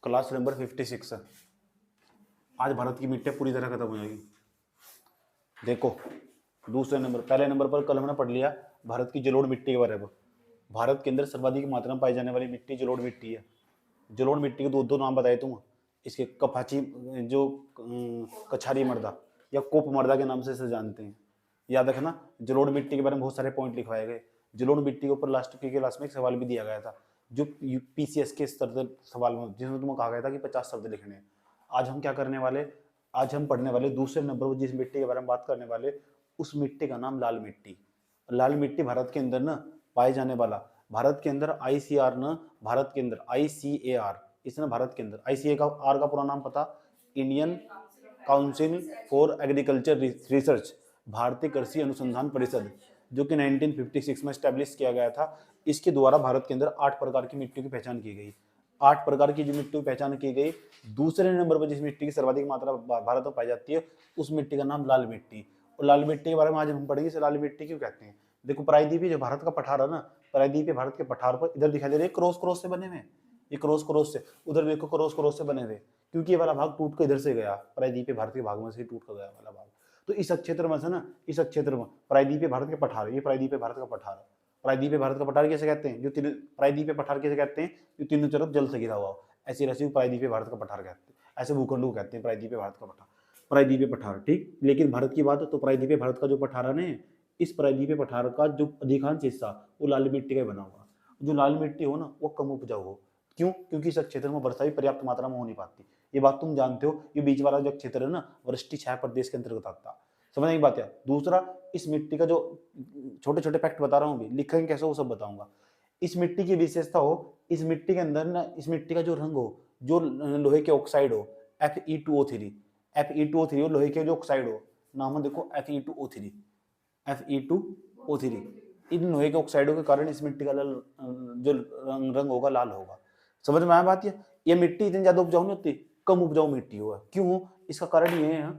Class number 56। आज भारत की मिट्टी पूरी तरह खत्म हो जाएगी। देखो दूसरे नंबर, पहले नंबर पर कल हमने पढ़ लिया भारत की जलोढ़ मिट्टी के बारे में। भारत के अंदर सर्वाधिक मात्रा में पाई जाने वाली मिट्टी जलोढ़ मिट्टी है। जलोढ़ मिट्टी के दो दो नाम बताए तुम, इसके कपाची, जो कछारी मर्दा या कोप मर्दा के नाम से इसे जानते हैं। याद रखना, जलोढ़ मिट्टी के बारे में बहुत सारे पॉइंट लिखवाए गए। जलोढ़ मिट्टी के ऊपर लास्ट की क्लास में एक सवाल भी दिया गया था, जो पीसीएस के स्तर से सवाल में, जिसमें तुम्हें कहा गया था कि 50 शब्द लिखने हैं। आज हम क्या करने वाले, आज हम पढ़ने वाले दूसरे नंबर पर जिस मिट्टी के बारे में बात करने वाले, उस मिट्टी का नाम लाल मिट्टी। लाल मिट्टी भारत के अंदर ना पाए जाने वाला, भारत के अंदर आईसीआर ना, भारत के अंदर आईसीएआर, इसने भारत के अंदर आईसीए का आर का पूरा नाम पता, Indian council for agriculture research, भारतीय कृषि अनुसंधान परिषद, जो कि 1956 में स्टैब्लिश किया गया था। इसके द्वारा भारत के अंदर 8 प्रकार की मिट्टी की पहचान की गई। 8 प्रकार की जो मिट्टी की पहचान की गई, दूसरे नंबर पर जिस मिट्टी की सर्वाधिक मात्रा भारत में पाई जाती है, उस मिट्टी का नाम लाल मिट्टी। और लाल मिट्टी के बारे में आज हम पढ़ेंगे, इसे लाल मिट्टी क्यों कहते हैं। देखो प्रायद्वीपीय जो भारत का पठार है ना, प्रायद्वीपीय भारत के पठार पर इधर दिखाई दे रहे क्रॉस क्रॉस से बने हुए, ये क्रॉस क्रॉस से, उधर देखो क्रॉस क्रॉस से बने हुए, क्योंकि ये वाला भाग टूट कर इधर से गया, प्रायद्वीपीय भारत के भाग में से टूट कर गया वाला भाग। तो इस क्षेत्र में से ना, इस क्षेत्र में प्रायद्वीपीय भारत के पठार, ये प्रायद्वीपीय भारत का पठार, प्रायद्वीपीय भारत का पठार कैसे कहते हैं, जो प्रायद्वीपीय पठार कैसे कहते हैं, जो तीनों तरफ जल से घिरा हुआ हो, ऐसी राशि प्रायद्वीपीय भारत का पठार कहते हैं, ऐसे भूखंड को कहते हैं प्रायद्वीपीय भारत का पठार, प्रायद्वीपीय पठार। ठीक, लेकिन भारत की बात तो प्रायद्वीपीय भारत का जो पठार है ना, इस प्रायद्वीपीय पठार का जो अधिकांश हिस्सा वो लाल मिट्टी का बना हुआ। जो लाल मिट्टी हो ना, वो कम उपजाऊ हो। क्यों? क्योंकि इस क्षेत्र में वर्षा भी पर्याप्त मात्रा में हो नहीं पाती। ये बात तुम जानते हो। ये बीच वाला जो क्षेत्र है ना, वृष्टि छाया प्रदेश के अंतर्गत आता है। समझ नहीं बात है। दूसरा, इस मिट्टी का जो छोटे छोटे फैक्ट बता रहा हूँ, लिखेंगे कैसे वो सब बताऊंगा। इस मिट्टी की विशेषता हो, इस मिट्टी के अंदर ना, इस मिट्टी का जो रंग हो, जो लोहे के ऑक्साइड हो, Fe2O3, Fe2O3 हो, लोहे के जो ऑक्साइड हो, नाम है देखो Fe2O3, Fe2O3, इन लोहे के ऑक्साइडों के कारण इस मिट्टी का जो रंग होगा लाल होगा। समझ में आया बात? ये मिट्टी इतनी ज्यादा उपजाऊ नहीं होती, कम उपजाऊ मिट्टी होगा। क्यों? इसका कारण ये है,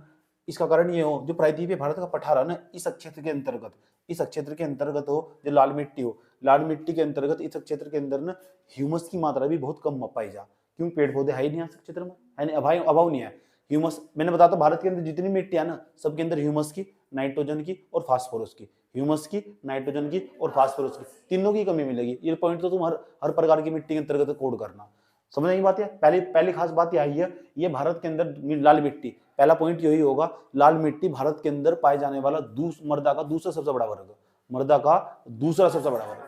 इसका कारण ये हो, जो प्रायद्वीपीय भारत का पठार है ना, इस क्षेत्र के अंतर्गत, इस क्षेत्र के अंतर्गत हो, जो लाल मिट्टी हो, लाल मिट्टी के अंतर्गत इस क्षेत्र के अंदर ना ह्यूमस की मात्रा भी बहुत कम पाई जा। क्यों? पेड़ पौधे है ही नहीं इस क्षेत्र में, है नहीं, अभाव नहीं है ह्यूमस। मैंने बताया भारत के अंदर जितनी मिट्टी है ना, सबके अंदर ह्यूमस की, नाइट्रोजन की और फास्फोरस की, ह्यूमस की, नाइट्रोजन की और फास्फोरस की, तीनों की कमी मिलेगी। ये पॉइंट तो तुम हर प्रकार की मिट्टी के अंतर्गत कोड करना। समझ नहीं बात है। पहली पहली खास बात यह आई है, ये भारत के अंदर लाल मिट्टी, पहला पॉइंट यही होगा, लाल मिट्टी भारत के अंदर पाए जाने वाला मृदा का दूसरा सबसे बड़ा वर्ग, मृदा का दूसरा सबसे बड़ा वर्ग,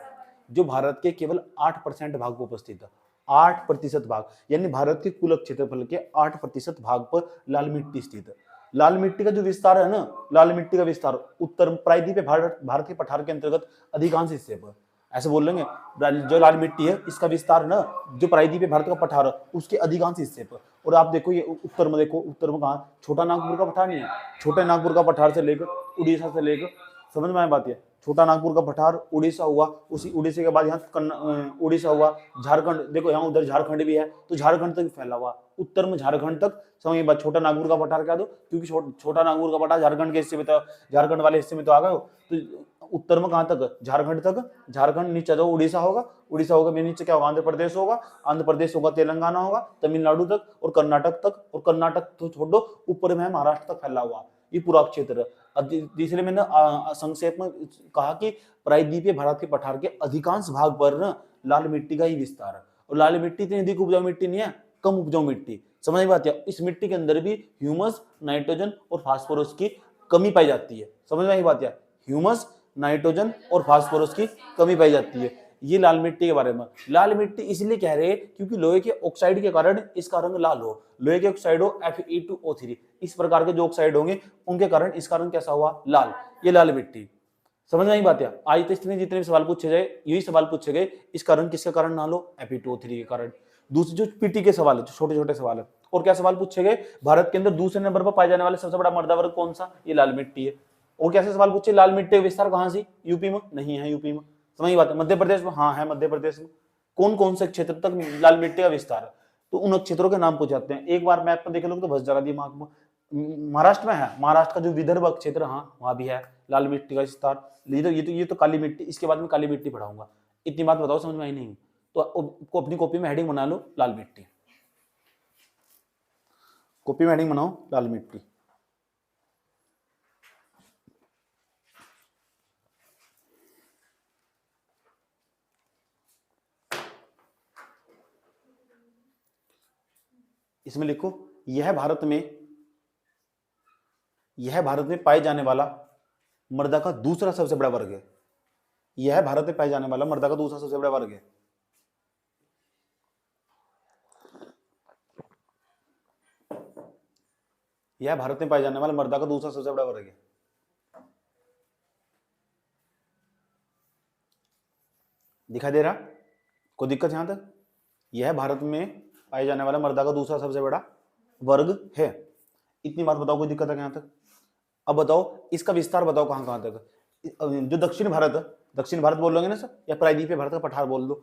जो भारत के केवल 8% भाग पर उपस्थित है। 8% भाग, यानी भारत के कुल क्षेत्रफल के 8% भाग पर लाल मिट्टी स्थित है। लाल मिट्टी का जो विस्तार है ना, लाल मिट्टी का विस्तार उत्तर प्रायद्वीपीय भारत के पठार के अंतर्गत अधिकांश हिस्से पर, ऐसे बोल लेंगे, जो लाल मिट्टी है इसका विस्तार ना, जो प्रायद्वीपीय भारत का पठार है उसके अधिकांश हिस्से पर। और आप देखो ये उत्तर में, देखो उत्तर में कहा, छोटा नागपुर का पठार नहीं है, छोटे नागपुर का पठार से लेकर उड़ीसा से लेकर, समझ में आए बात है, छोटा नागपुर का पठार उड़ीसा हुआ, उसी उड़ीसा के बाद यहाँ उड़ीसा हुआ, झारखंड, देखो यहाँ उधर झारखंड भी है, तो झारखंड तक फैला हुआ, उत्तर में झारखंड तक। समझ बात, छोटा नागपुर का पठार क्या दो, क्योंकि छोटा नागपुर का पठार झारखंड के हिस्से में, तो झारखंड वाले हिस्से में तो आ गए हो, तो उत्तर में कहाँ तक, झारखंड तक, झारखंड नीचे जो उड़ीसा होगा, उड़ीसा होगा में नीचे क्या होगा, आंध्र प्रदेश होगा, आंध्र प्रदेश होगा तेलंगाना होगा, तमिलनाडु तक और कर्नाटक तक, और कर्नाटक तो छोड़ दो, ऊपर में है महाराष्ट्र तक फैला हुआ ये पूरा क्षेत्र। तीसरे मैंने संक्षेप में कहा कि प्रायद्वीपीय भारत के पठार के अधिकांश भाग पर ना लाल मिट्टी का ही विस्तार है। और लाल मिट्टी इतनी अधिक उपजाऊ मिट्टी नहीं है, कम उपजाऊ मिट्टी। समझ बात है। इस मिट्टी के अंदर भी ह्यूमस, नाइट्रोजन और फास्फोरस की कमी पाई जाती है। समझ में आई बात है। ह्यूमस, नाइट्रोजन और फास्फोरस की कमी पाई जाती है। ये लाल मिट्टी के बारे में। लाल मिट्टी इसलिए कह रहे हैं क्योंकि लोहे के ऑक्साइड के कारण इसका रंग लाल हो। लोहे के ऑक्साइड हो Fe2O3, इस प्रकार के जो ऑक्साइड होंगे उनके कारण इसका रंग कैसा हुआ, लाल। ये लाल मिट्टी। समझ में आई बात है। आज तक जितने भी सवाल पूछे गए यही सवाल पूछे गए, इसका रंग किसके कारण लाल हो, Fe2O3 के कारण। दूसरे जो पीटी के सवाल है, जो छोटे छोटे सवाल है, और क्या सवाल पूछे गए, भारत के अंदर दूसरे नंबर पर पाए जाने वाले सबसे बड़ा मृदा वर्ग कौन सा, ये लाल मिट्टी है। और कैसे सवाल पूछे, लाल मिट्टी का विस्तार कहां से, यूपी में नहीं है, यूपी में। समझ बात है। मध्य प्रदेश में, हाँ है मध्य प्रदेश में। कौन कौन से क्षेत्र तक लाल मिट्टी का विस्तार है, तो उन क्षेत्रों के नाम पूछ जाते हैं। एक बार मैप में देख लो तो बस जाएगा दिमाग में। महाराष्ट्र में है, महाराष्ट्र का जो विदर्भ क्षेत्र, हाँ वहां भी है लाल मिट्टी का विस्तार। ये तो काली मिट्टी, इसके बाद में काली मिट्टी पढ़ाऊंगा। इतनी बात बताओ समझ में आई नहीं तो अपनी कॉपी में हेडिंग बना लो, लाल मिट्टी। कॉपी में हेडिंग बनाओ लाल मिट्टी। इसमें लिखो यह भारत में पाए जाने वाला मृदा का दूसरा सबसे बड़ा वर्ग है। यह भारत में पाए जाने वाला मृदा का दूसरा सबसे बड़ा वर्ग है। यह भारत में पाए जाने वाला मृदा का दूसरा सबसे बड़ा वर्ग है। दिखाई दे रहा? कोई दिक्कत यहां तक? यह भारत में पाए जाने वाला मृदा का दूसरा सबसे बड़ा वर्ग है। इतनी बात बताओ, कोई दिक्कत है यहां तक? अब बताओ इसका विस्तार बताओ कहां कहां तक। जो दक्षिण भारत बोल लोगे ना सर, या प्रायद्वीपीय भारत का पठार बोल दो,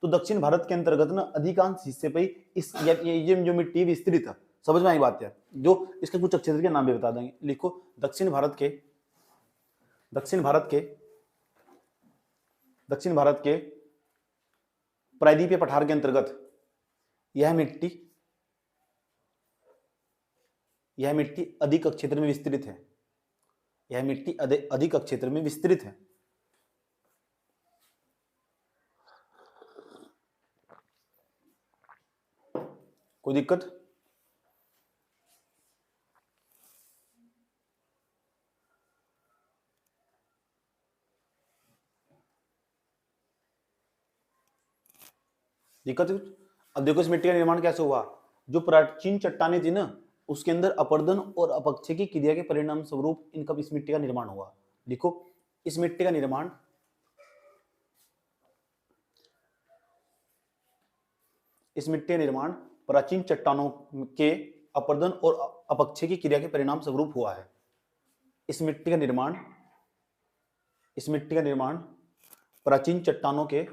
तो दक्षिण भारत के अंतर्गत ना अधिकांश हिस्से पे इस ये जो मिट्टी विस्तृत है। समझ में आई बात है? जो इसके कुछ क्षेत्र के नाम भी बता देंगे। लिखो दक्षिण भारत के प्रायद्वीपीय पठार के अंतर्गत यह मिट्टी अधिक क्षेत्र में विस्तृत है। यह मिट्टी अधिक क्षेत्र में विस्तृत है। कोई दिक्कत? दिक्कत है कुछ? अब देखो इस मिट्टी का निर्माण कैसे हुआ। जो प्राचीन चट्टानें थी ना, उसके अंदर अपरदन और अपक्षय की क्रिया के परिणाम स्वरूप इनका इस मिट्टी का निर्माण हुआ। देखो इस मिट्टी का निर्माण प्राचीन चट्टानों के अपरदन और अपक्षय की क्रिया के परिणाम स्वरूप हुआ है। इस मिट्टी का निर्माण प्राचीन चट्टानों के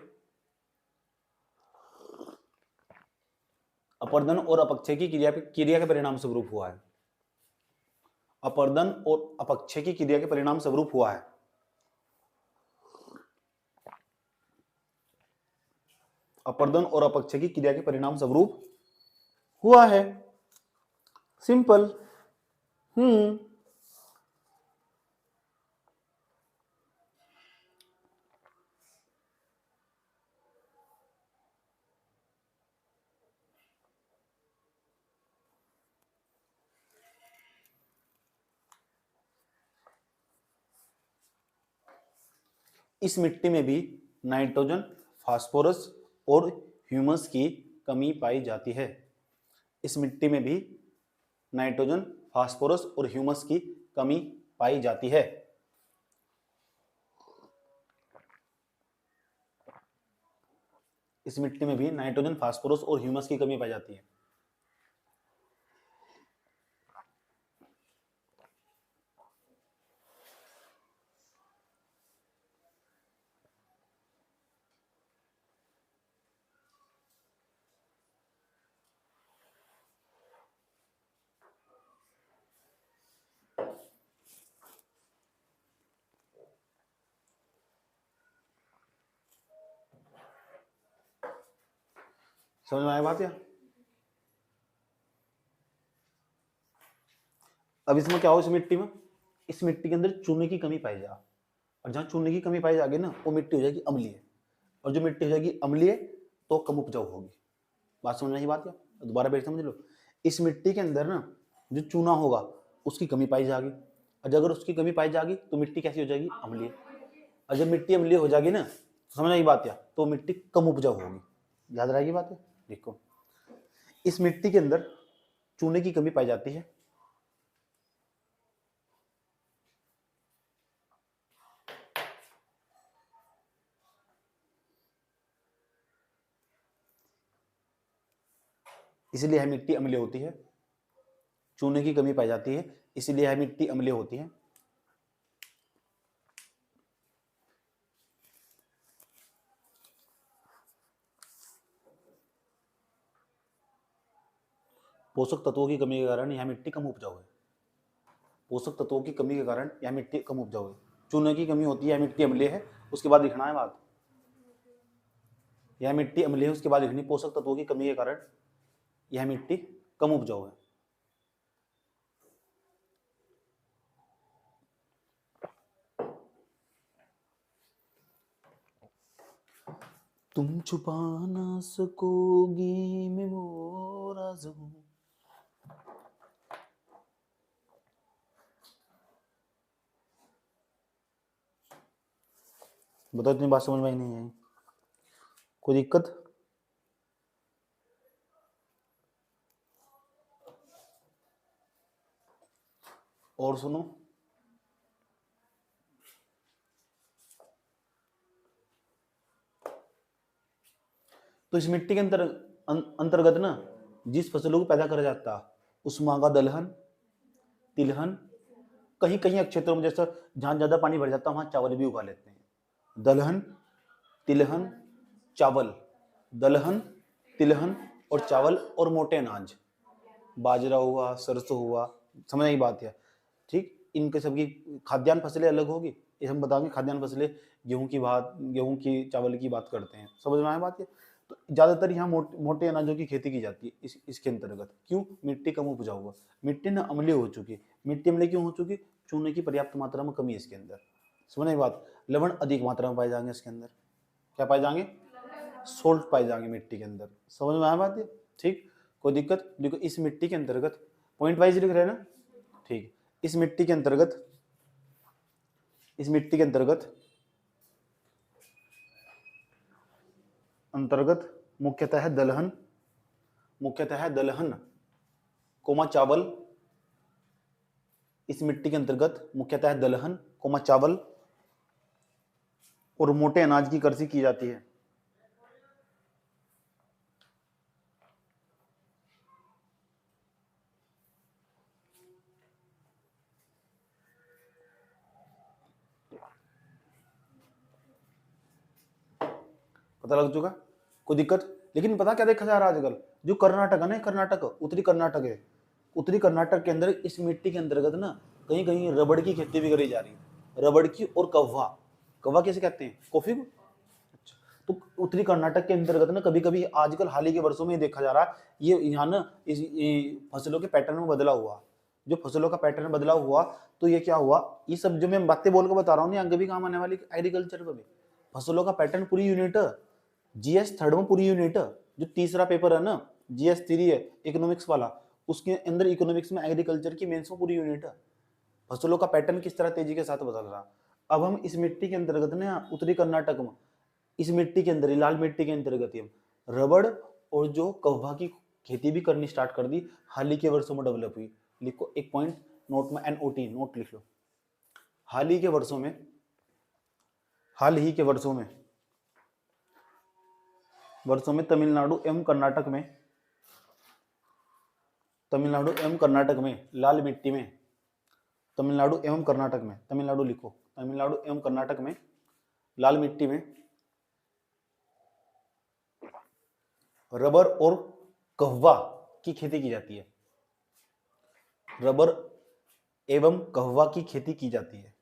अपरदन और अपक्षय की क्रिया के परिणाम स्वरूप हुआ है। अपरदन और अपक्षय की क्रिया के परिणाम स्वरूप हुआ है। अपरदन और अपक्षय की क्रिया के परिणाम स्वरूप हुआ है। सिंपल। इस मिट्टी में भी नाइट्रोजन, फास्फोरस और ह्यूमस की कमी पाई जाती है। इस मिट्टी में भी नाइट्रोजन, फास्फोरस और ह्यूमस की कमी पाई जाती है। इस मिट्टी में भी नाइट्रोजन, फास्फोरस और ह्यूमस की कमी पाई जाती है। समझ में आया बात? या अब इसमें क्या हो, इस मिट्टी के अंदर चूने की कमी पाई जा, और जहां चूने की कमी पाई जाएगी ना, वो मिट्टी हो जाएगी अम्लीय, और जो मिट्टी हो जाएगी अम्लीय तो कम उपजाऊ होगी। बात समझ में आई बात? या दोबारा बैठ समझ लो। इस मिट्टी के अंदर ना जो चूना होगा उसकी कमी पाई जाएगी, और अगर उसकी कमी पाई जाएगी तो मिट्टी कैसी हो जाएगी? अम्लीय। और जब मिट्टी अम्लीय हो जाएगी ना, समझ आई बात? या तो मिट्टी कम उपजाऊ होगी। याद रहेगी बात? है देखो इस मिट्टी के अंदर चूने की कमी पाई जाती है, इसलिए यह मिट्टी अम्लीय होती है। चूने की कमी पाई जाती है, इसलिए यह मिट्टी अम्लीय होती है। पोषक तत्वों की कमी के कारण यह मिट्टी कम उपजाऊ है। पोषक तत्वों की कमी के कारण यह मिट्टी कम उपजाऊ है। चूने की कमी होती है, यह मिट्टी अम्लीय है। उसके बाद लिखना है बात, यह मिट्टी अम्लीय है, उसके बाद लिखनी पोषक तत्वों की कमी के कारण यह मिट्टी कम उपजाऊ है। तुम छुपा ना सकोगी मैं वो राज हूं। बताओ इतनी बात समझ में आई नहीं आई? कोई दिक्कत? और सुनो, तो इस मिट्टी के अंतर्गत ना जिस फसलों को पैदा करा जाता उसमें आगा दलहन, तिलहन, कहीं कहीं क्षेत्रों में जैसा जहां ज्यादा पानी भर जाता है वहां चावल भी उगा लेते हैं। दलहन, तिलहन, चावल, दलहन, तिलहन और चावल और मोटे अनाज, बाजरा हुआ, सरसों हुआ, समझ आई बात है? ठीक, इनके सबकी खाद्यान्न फसलें अलग होगी, ये हम बताएंगे। खाद्यान्न फसलें गेहूं की बात, गेहूं की, चावल की बात करते हैं, समझ में आया बात है? तो ज्यादातर यहाँ मोटे अनाजों की खेती की जाती है इसके अंतर्गत। क्यों? मिट्टी कम उपजाऊ हुआ, मिट्टी ना अम्लीय हो चुकी। मिट्टी अम्लीय क्यों हो चुकी? चूने की पर्याप्त मात्रा में कमी है इसके अंदर, समझ आई बात? लवण अधिक मात्रा में पाए जाएंगे इसके अंदर। क्या पाए जाएंगे? सोल्ट पाए जाएंगे मिट्टी के अंदर, समझ में आया बात है? ठीक, कोई दिक्कत? देखो इस मिट्टी के अंतर्गत पॉइंट वाइज लिख रहे हैं ना, ठीक। इस मिट्टी के अंतर्गत, इस मिट्टी के अंतर्गत मुख्यतः है दलहन, मुख्यतः है दलहन कोमा चावल। इस मिट्टी के अंतर्गत मुख्यतः है दलहन कोमा चावल और मोटे अनाज की कृषि की जाती है। पता लग चुका? कोई दिक्कत? लेकिन पता क्या देखा जा रहा है आजकल? जो कर्नाटक है ना, कर्नाटक, उत्तरी कर्नाटक है, उत्तरी कर्नाटक के अंदर इस मिट्टी के अंतर्गत ना कहीं कहीं रबड़ की खेती भी करी जा रही है। रबड़ की और कव्वा, कव्वा कैसे कहते हैं? कॉफी को। अच्छा, तो उत्तरी कर्नाटक के अंतर्गत ना कभी कभी आजकल हाल ही के वर्षों में देखा जा रहा है, ये यहाँ ना इस फसलों के पैटर्न में बदलाव हुआ। जो फसलों का पैटर्न बदलाव हुआ तो ये क्या हुआ, ये सब जो मैं बातें बोल के बता रहा हूँ ना आगे भी काम आने वाली एग्रीकल्चर में भी। फसलों का पैटर्न पूरी यूनिट, जीएस थर्ड में पूरी यूनिट, जो तीसरा पेपर है ना जीएस 3 है इकोनॉमिक्स वाला, उसके अंदर इकोनॉमिक्स में एग्रीकल्चर की मेंस में पूरी यूनिट है। फसलों का पैटर्न किस तरह तेजी के साथ बदल रहा। अब हम इस मिट्टी के अंतर्गत ना उत्तरी कर्नाटक में, इस मिट्टी के अंदर, लाल मिट्टी के अंतर्गत हम रबड़ और जो कव्वा की खेती भी करनी स्टार्ट कर दी, हाल ही के वर्षों में डेवलप हुई। लिखो एक पॉइंट नोट में, NOT नोट लिख लो। हाल ही के वर्षों में, हाल ही के वर्षों में तमिलनाडु एवं कर्नाटक में, तमिलनाडु एवं कर्नाटक में लाल मिट्टी में, तमिलनाडु एवं कर्नाटक में, तमिलनाडु लिखो, तमिलनाडु एवं कर्नाटक में लाल मिट्टी में रबर और कहवा की खेती की जाती है। रबर एवं कहवा की खेती की जाती है।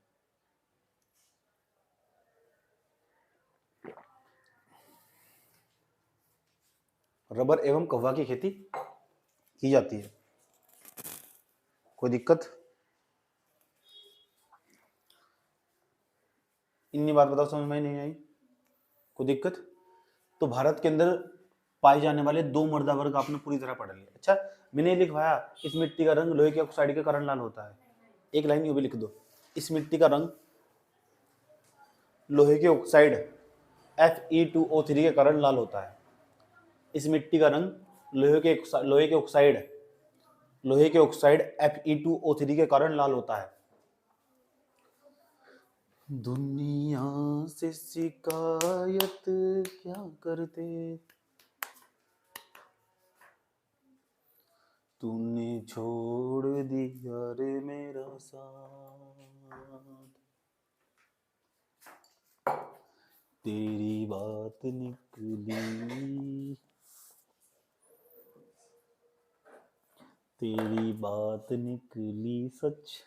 रबर एवं कहवा की खेती की जाती है। कोई दिक्कत? इतनी बात बताओ, समझ में नहीं आई? कोई दिक्कत? तो भारत के अंदर पाए जाने वाले दो मृदा वर्ग आपने पूरी तरह पढ़ लिया। अच्छा, मैंने लिखवाया इस मिट्टी का रंग लोहे के ऑक्साइड के कारण लाल होता है। एक लाइन ये भी लिख दो, इस मिट्टी का रंग लोहे के ऑक्साइड Fe2O3 के कारण लाल होता है। इस मिट्टी का रंग लोहे के ऑक्साइड Fe2O3 के कारण लाल होता है। दुनिया से शिकायत क्या करते, तूने छोड़ दिया रे मेरा साथ, तेरी बात निकली, तेरी बात निकली सच।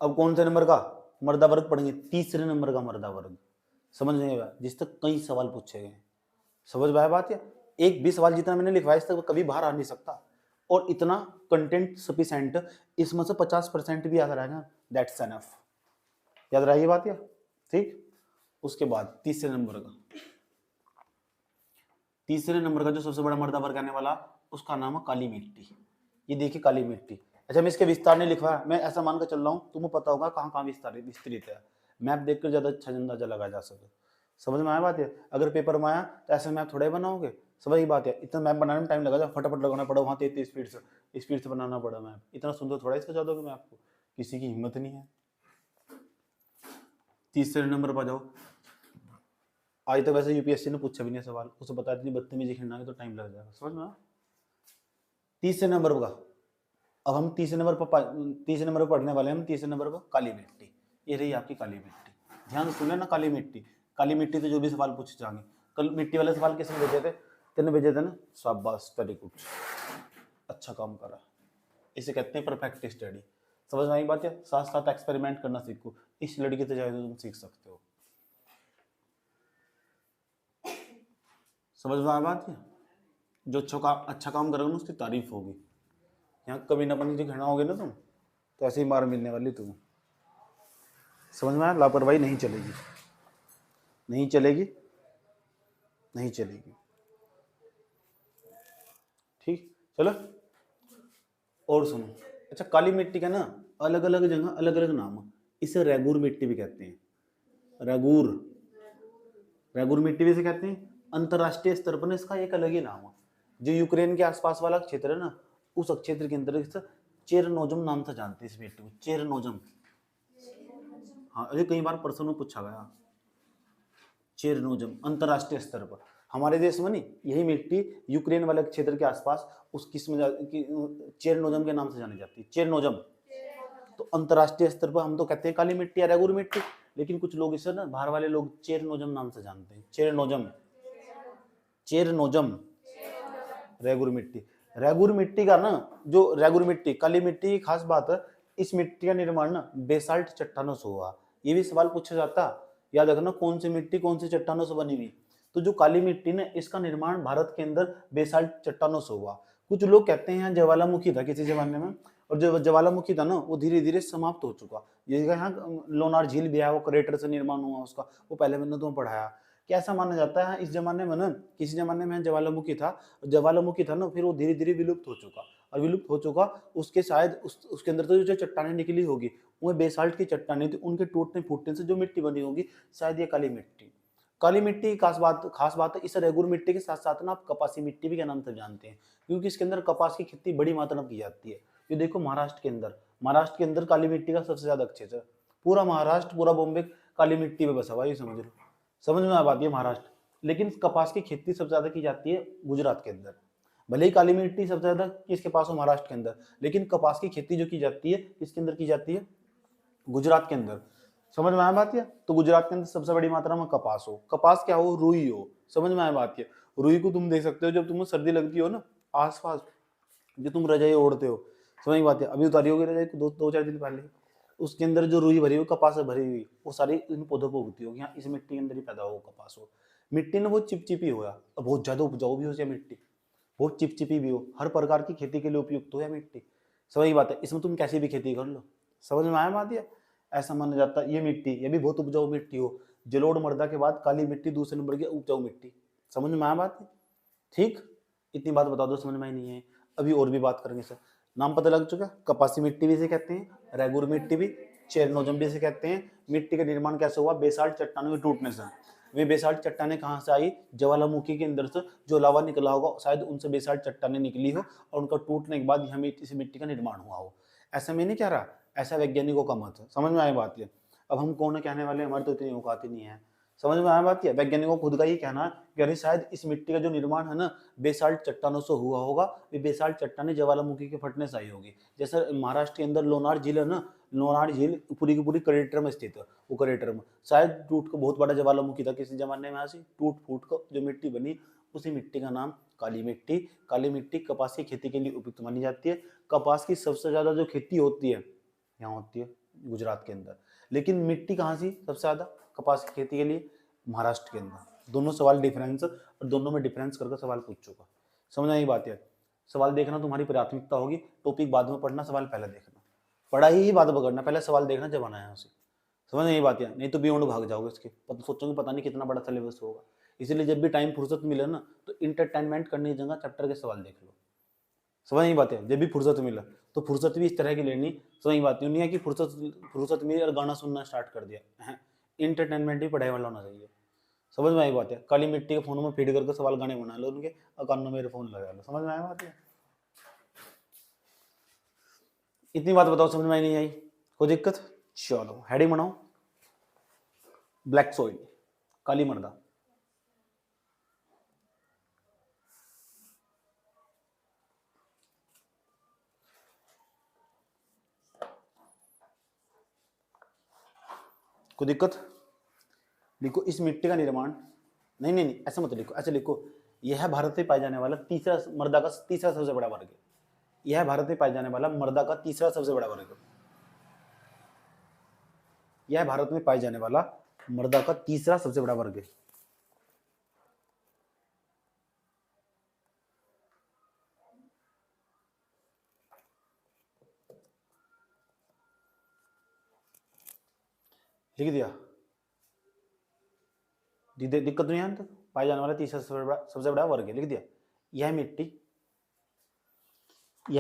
अब कौन से नंबर का मर्दा वर्ग पढ़ेंगे? तीसरे नंबर का मर्दा वर्ग। समझ नहीं आया? जिस तक कई सवाल पूछे गए, समझ में आया बात? या एक भी सवाल जितना मैंने लिखवाया इस तक कभी बाहर आ नहीं सकता। और इतना कंटेंट सफिशिएंट, इसमें से 50% भी याद रहेगा, दैट्स एनफ। याद रही बात या ठीक। उसके बाद तीसरे नंबर का जो सबसे बड़ा मर्दा वर्ग आने वाला, उसका नाम है काली मिट्टी। ये देखिए काली मिट्टी। अच्छा, मैं इसके विस्तार नहीं लिखवा, मैं ऐसा मानकर चल रहा हूँ, तुम्हें पता होगा कहाँ कहाँ विस्तृत है, मैप देखकर ज्यादा अच्छा अंदाजा लगा जा सके। समझ में आया बात है? अगर पेपर में आया तो ऐसे मैप थोड़े बनाओगे, समझ ही बात है। इतना मैप बनाने में टाइम लगा जा, फटाफट लगाना पड़ा वहाँ 33 स्पीड से बनाना पड़ा मैप, इतना सुंदर थोड़ा इसका जादोगे मैप को, किसी की हिम्मत नहीं है। तीसरे नंबर पर जाओ। आज तक वैसे यूपीएससी ने पूछा भी नहीं सवाल, उसे बता इतनी बदतमीजी खिलना तो टाइम लग जाएगा, समझ में। तीसरे नंबर का अब हम तीसरे नंबर पर पढ़ने वाले हैं हम तीसरे नंबर पर काली मिट्टी। ये रही आपकी काली मिट्टी, ध्यान से सुने ना, काली मिट्टी। काली मिट्टी से जो भी सवाल पूछे जाएंगे, कल मिट्टी वाले सवाल किसने भेजे थे? तेने भेजे थे ना, शाबाश, वेरी गुड, अच्छा काम करा। इसे कहते हैं परफेक्ट स्टडी। समझ में आई बात है? साथ साथ एक्सपेरिमेंट करना सीखो, इस लड़की से जाए तो तुम सीख सकते हो। समझ में आई बात है? जो अच्छा काम करोगे ना उसकी तारीफ होगी। यहाँ कभी नपनी जो घना होगे ना तुम, तो ऐसे ही मार मिलने वाली तुम। समझ में आया? लापरवाही नहीं चलेगी, नहीं चलेगी, नहीं चलेगी, ठीक। चलो और सुनो। अच्छा, काली मिट्टी का ना अलग अलग जगह अलग अलग नाम है। इसे रेगूर मिट्टी भी कहते हैं। रेगूर रेगूर मिट्टी भी इसे कहते हैं। अंतरराष्ट्रीय स्तर पर इसका एक अलग ही नाम है। जो यूक्रेन के आसपास वाला क्षेत्र है ना, उस क्षेत्र के अंतर्गत चेरनोजम नाम से जानते हैं इस मिट्टी को, चेरनोजम। हाँ, अरे कई बार प्रश्न में पूछा गया, चेरनोजम अंतरराष्ट्रीय स्तर पर। हमारे देश में नहीं, यही मिट्टी यूक्रेन वाले क्षेत्र के आसपास उस किस्म चेरनोजम के नाम से जानी जाती है, चेरनोजम। तो अंतरराष्ट्रीय स्तर पर हम तो कहते हैं काली मिट्टी या रेगुर मिट्टी, लेकिन कुछ लोग इसे ना बाहर वाले लोग चेरनोजम नाम से जानते हैं, चेरनोजम, चेरनोजम, रेगुर मिट्टी। रेगुर मिट्टी का ना, जो रेगुर मिट्टी काली मिट्टी की खास बात है, इस मिट्टी का निर्माण ना बेसाल्ट चट्टानों से हुआ। ये भी सवाल पूछा जाता, याद रखना, कौन सी मिट्टी कौन सी चट्टानों से बनी हुई। तो जो काली मिट्टी ने, इसका निर्माण भारत के अंदर बेसाल्ट चट्टानों से हुआ। कुछ लोग कहते हैं ज्वालामुखी था किसी जमाने में, और जो ज्वालामुखी था ना वो धीरे धीरे समाप्त हो चुका। ये यहाँ लोनार झील भी है, वो क्रेटर से निर्माण हुआ उसका, वो पहले मैंने तुम्हें पढ़ाया। कैसा माना जाता है इस जमाने में ना, किसी जमाने में ज्वालामुखी था ना, फिर वो धीरे धीरे विलुप्त हो चुका, और विलुप्त हो चुका उसके शायद उसके अंदर तो जो चट्टानें निकली होगी वो बेसाल्ट की चट्टानें थी, उनके टूटने फूटने से जो मिट्टी बनी होगी, शायद ये काली मिट्टी की खास बात है। इस रेगुर मिट्टी के साथ साथ ना आप कपासी मिट्टी भी के नाम से जानते हैं, क्योंकि इसके अंदर कपास की खेती बड़ी मात्रा में की जाती है। ये देखो महाराष्ट्र के अंदर काली मिट्टी का सबसे ज्यादा क्षेत्र, पूरा महाराष्ट्र, पूरा बॉम्बे काली मिट्टी पे बसा हुआ, ये समझ लो। समझ में आ बात है महाराष्ट्र। लेकिन कपास की खेती सबसे ज्यादा की जाती है गुजरात के अंदर। भले ही काली मिट्टी सबसे ज्यादा किसके पास हो, महाराष्ट्र के अंदर, लेकिन कपास की खेती जो की जाती है किसके अंदर की जाती है, गुजरात के अंदर। समझ में आया बात है? तो गुजरात के अंदर सबसे बड़ी मात्रा में कपास हो, कपास क्या हो, रुई हो। समझ में आया बात है? रुई को तुम देख सकते हो जब तुम्हें सर्दी लगती हो ना, आसपास जो तुम रजाई ओढ़ते हो, समझ बात है, अभी उतारी होगी रजाई दो चार दिन पहले, उसके अंदर जो रुई भरी हुई, कपास से भरी हुई, वो सारी इन पौधों पर उगती होगी। यहाँ इस मिट्टी के अंदर ही पैदा हो कपास हो। मिट्टी ने बहुत चिपचिपी हो, और बहुत ज्यादा उपजाऊ भी हो जाए मिट्टी, बहुत चिपचिपी भी हो, हर प्रकार की खेती के लिए उपयुक्त हो या मिट्टी। समझ बात है? इसमें तुम कैसी भी खेती कर लो। समझ में आया बात है? ऐसा माना जाता है ये मिट्टी, ये भी बहुत उपजाऊ मिट्टी हो। जलोढ़ मृदा के बाद काली मिट्टी दूसरे नंबर की उपजाऊ मिट्टी। समझ में आया बात है? ठीक, इतनी बात बता दो, समझ में आई नहीं है? अभी और भी बात करेंगे सर। नाम पता लग चुका, कपासी मिट्टी भी इसे कहते हैं, रेगुर मिट्टी भी, चेरनोजम भी इसे कहते हैं। मिट्टी का निर्माण कैसे हुआ, बेसाल्ट चट्टानों के टूटने से। वे बेसाल्ट चट्टानें कहाँ से आई, ज्वालामुखी के अंदर से जो लावा निकला होगा, शायद उनसे बेसाल्ट चट्टानें निकली हो, और उनका टूटने के बाद हमें इस मिट्टी का निर्माण हुआ हो। ऐसा मैं नहीं कह रहा, ऐसा वैज्ञानिकों का मत है। समझ में आए बात ये? अब हम कौन कहने वाले, हमारे तो इतनी औकात ही नहीं है। समझ में आया बात है? वैज्ञानिकों खुद का ही कहना कि अरे शायद इस मिट्टी का जो निर्माण है ना बेसाल्ट चट्टानों से हुआ होगा। ये बेसाल्ट चट्टानें ज्वालामुखी के फटने से आई होगी। जैसे महाराष्ट्र के अंदर लोनार झील है ना, लोनार झील पूरी की पूरी क्रेटर में स्थित है। वो क्रेटर में शायद टूट को बहुत बड़ा ज्वालामुखी था किसी जमाने में, ऐसी टूट फूट को जो मिट्टी बनी, उसी मिट्टी का नाम काली मिट्टी। काली मिट्टी कपास की खेती के लिए उपयुक्त मानी जाती है। कपास की सबसे ज्यादा जो खेती होती है यहाँ होती है गुजरात के अंदर। लेकिन मिट्टी कहाँ सी सबसे ज्यादा कपास की खेती के लिए, महाराष्ट्र के अंदर। दोनों सवाल डिफरेंस, और दोनों में डिफरेंस करके सवाल पूछ चुका। समझ आई बात है? सवाल देखना तुम्हारी प्राथमिकता होगी, टॉपिक बाद में पढ़ना, सवाल पहले देखना। पढ़ाई ही बाद में करना, पहले सवाल देखना जब आना है उसे। समझ नहीं बात है, नहीं तो बियॉन्ड भाग जाओगे इसके, सोचोगे पता नहीं कितना बड़ा सिलेबस होगा। इसलिए जब भी टाइम फुर्सत मिले ना, तो इंटरटेनमेंट करने की जगह चैप्टर के सवाल देख लो। समझ नहीं बात है, जब भी फुर्सत मिला तो फुर्सत भी इस तरह की लेनी। समझ बात नहीं है कि फुर्सत मिली और गाना सुनना स्टार्ट कर दिया। इंटरटेनमेंट भी पढ़ाई वाला होना चाहिए। समझ में आई बात है, काली मिट्टी के फोनों में फीड करके सवाल गाने बना लो उनके, और कानों में फोन लगा लो। समझ में आया बात है? इतनी बात बताओ समझ में आई नहीं आई? कोई दिक्कत? चलो हेडिंग बनाओ, ब्लैक सॉइल, काली मर्दा। कोई दिक्कत? लिखो, इस मिट्टी का निर्माण, नहीं नहीं नहीं ऐसा मत लिखो, ऐसे लिखो, यह भारत में पाए जाने वाला तीसरा मर्दा का तीसरा सबसे बड़ा वर्ग है। यह भारत में पाए जाने वाला मर्दा का तीसरा सबसे बड़ा वर्ग है। यह भारत में पाए जाने वाला मर्दा का तीसरा सबसे बड़ा वर्ग है। लिख दिया? दिक्कत नहीं है तो पाए जाने वाला तीसरा सबसे बड़ा वर्ग है, लिख दिया। यह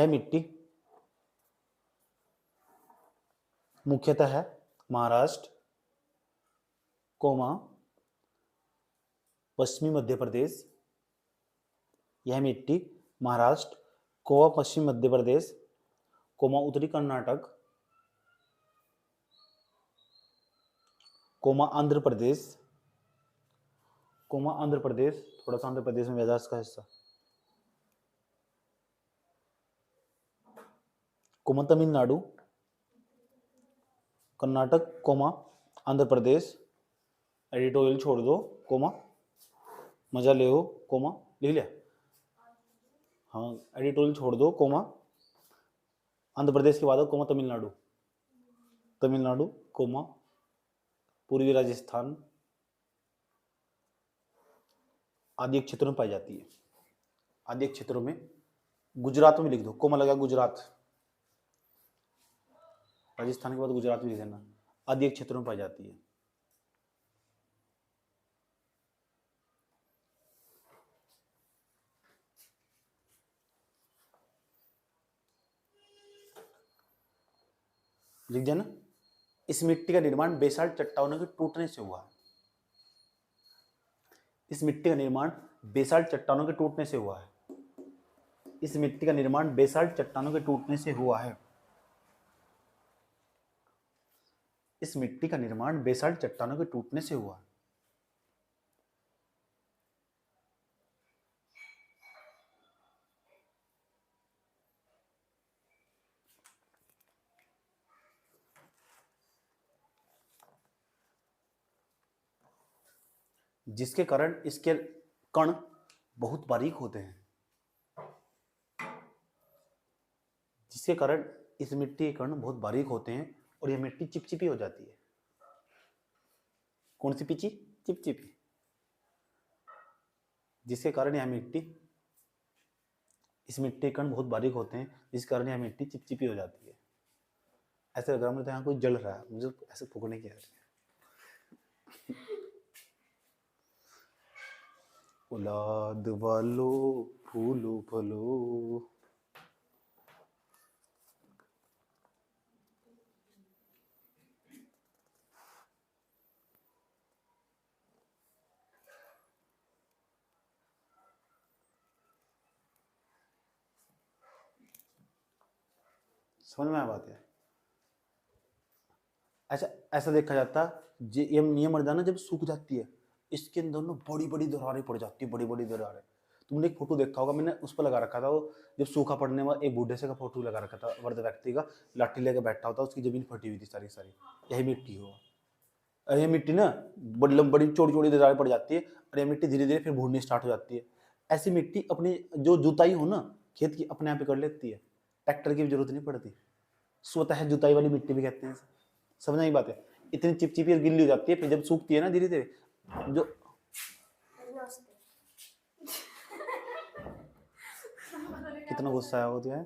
मिट्टी मुख्यतः है महाराष्ट्र, पश्चिमी मध्य प्रदेश। यह मिट्टी महाराष्ट्र, पश्चिमी मध्य प्रदेश, उत्तरी कर्नाटक, आंध्र प्रदेश, थोड़ा सा आंध्र प्रदेश में वेदास का हिस्सा, तमिलनाडु, कर्नाटक, आंध्र प्रदेश। एडिटोरियल छोड़ दो, मजा ले हो, लिख लिया? हाँ, एडिटोरियल छोड़ दो, आंध्र प्रदेश के बाद तमिलनाडु, पूर्वी राजस्थान आदि क्षेत्रों में पाई जाती है। आदि क्षेत्रों में, गुजरात में लिख दो, लगा गुजरात, राजस्थान के बाद गुजरात में लिख देना, आदि क्षेत्रों में पाई जाती है। लिख देना। इस मिट्टी का निर्माण बेसाल्ट चट्टानों के टूटने से हुआ है। इस मिट्टी का निर्माण बेसाल्ट चट्टानों के टूटने से हुआ है। इस मिट्टी का निर्माण बेसाल्ट चट्टानों के टूटने से हुआ है। इस मिट्टी का निर्माण बेसाल्ट चट्टानों के टूटने से हुआ है। जिसके कारण इसके कण बहुत बारीक होते हैं। जिसके कारण इस मिट्टी के कण बहुत बारीक होते हैं और यह मिट्टी चिपचिपी हो जाती है। कौन सी पिची? चिपचिपी। जिसके कारण यह मिट्टी, इस मिट्टी के कण बहुत बारीक होते हैं, जिस कारण यह मिट्टी चिपचिपी हो जाती है। ऐसे लग रहा है मुझे यहाँ कोई जल रहा है, मुझे ऐसे फूकने की आ रही है। औलाद वालो फूलो फलो, समझ में आया बात है? ऐसा देखा जाता, ये मर जाना जब सूख जाती है, इसके अंदर ना बड़ी बड़ी दरारें पड़ जाती है, बड़ी बड़ी दरारें। तुमने एक फोटो देखा होगा, मैंने उस पर लगा रखा था, वो जब सूखा पड़ने वाला एक बूढ़े से का फोटो लगा रखा था, वृद्ध व्यक्ति का, लाठी लेकर बैठा होता, उसकी जमीन फटी हुई थी सारी सारी। यही मिट्टी हो, यह मिट्टी ना बड़ी चौड़ी चौड़ी दरारें पड़ जाती है, और यह मिट्टी धीरे धीरे फिर भूननी स्टार्ट हो जाती है। ऐसी मिट्टी अपनी जो जुताई हो ना खेत की, अपने आप ही कर लेती है, ट्रैक्टर की भी जरूरत नहीं पड़ती। स्वतः जुताई वाली मिट्टी भी कहते हैं। समझना ही बात है? इतनी चिपचिपी और गिल्ली हो जाती है, फिर जब सूखती है ना धीरे धीरे, जो कितना गुस्सा आया होता है।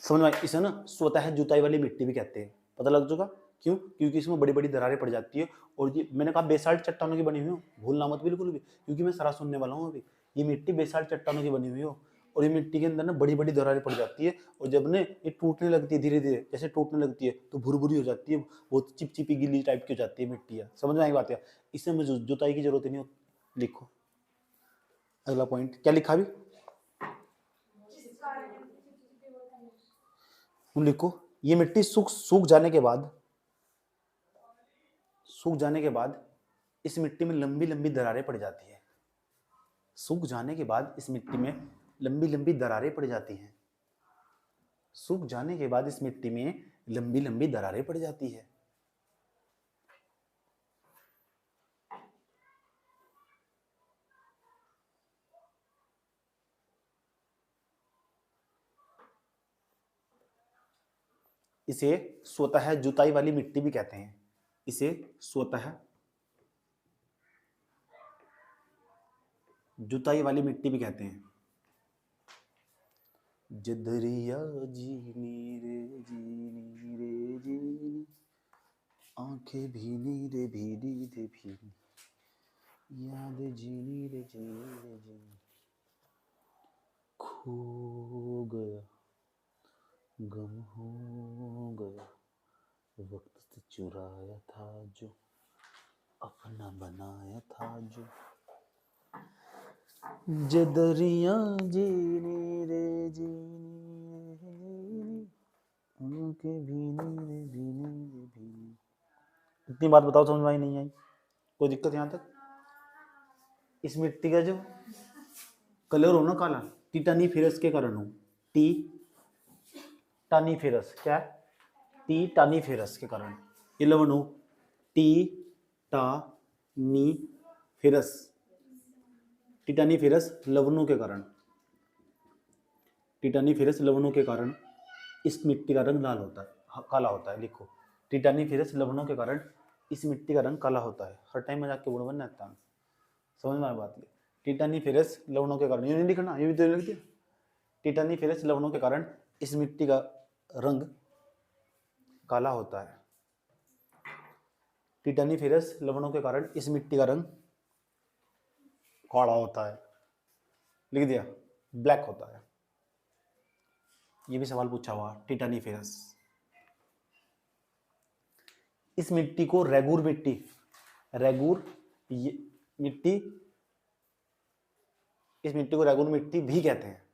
समझ में इसे ना स्वतः जुताई वाली मिट्टी भी कहते हैं, पता लग चुका क्यों? क्योंकि इसमें बड़ी बड़ी दरारें पड़ जाती है। और ये मैंने कहा बेसाल्ट चट्टानों की बनी हुई हो, भूलना मत बिल्कुल भी, क्योंकि मैं सारा सुनने वाला हूँ अभी। ये मिट्टी बेसाल्ट चट्टानों की बनी हुई हो, और ये मिट्टी के अंदर ना बड़ी बड़ी दरारें पड़ जाती है, और जब ने ये टूटने लगती है धीरे धीरे, जैसे टूटने लगती है तो भुरभुरी हो जाती है, बहुत चिपचिपी गिल्ली टाइप की हो जाती है मिट्टी है। समझ में आई बात है? इसमें मुझे जुताई की जरूरत ही नहीं होती। लिखो अगला पॉइंट क्या लिखा भी, लिखो ये मिट्टी सूख जाने के बाद, सूख जाने के बाद इस मिट्टी में लंबी लंबी दरारें पड़ जाती है। सूख जाने के बाद इस मिट्टी में लंबी लंबी दरारें पड़ जाती हैं। सूख जाने के बाद इस मिट्टी में लंबी लंबी दरारें पड़ जाती है। इसे स्वतः जुताई वाली मिट्टी भी कहते हैं। इसे स्वतः जुताई वाली मिट्टी भी कहते हैं। जदरिया जीनी रे जीनी रे जीनी, आंखें भीनी रे भीनी रे भीनी, याद जीनी रे जीनी, खो गया गम हो गया, वक्त से चुराया था जो, अपना बनाया था जो, जदरिया जीनी रे जीनी रे जीनी, आंखें भीनी रे भीनी रे भीनी। इतनी बात बताओ समझ में आई नहीं आई? कोई दिक्कत यहाँ तक? इस मिट्टी का जो कलर हो ना काला, टिटानिफेरस के कारण हो। टानीफेरस क्या? टिटानिफेरस के कारण ये लवण हो। टिटानिफेरस, टिटानिफेरस लवणों के कारण, टिटानिफेरस लवणों के कारण इस मिट्टी का रंग लाल होता है, काला होता है। लिखो टिटानिफेरस लवणों के कारण इस मिट्टी का रंग काला होता है। हर टाइम मजाक के बुढ़ बनना आता है। समझ में आ बात? टिटानिफेरस लवणों के कारण, ये नहीं लिखना, ये भी तो लिख दिया। टिटानिफेरस लवणों के कारण इस मिट्टी का रंग काला होता है। टिटानिफेरस लवणों के कारण इस मिट्टी का रंग काला होता है। लिख दिया, ब्लैक होता है। ये भी सवाल पूछा हुआ टिटानिफेरस। इस मिट्टी को रेगूर मिट्टी, रेगूर मिट्टी, इस मिट्टी को रेगूर मिट्टी भी कहते हैं,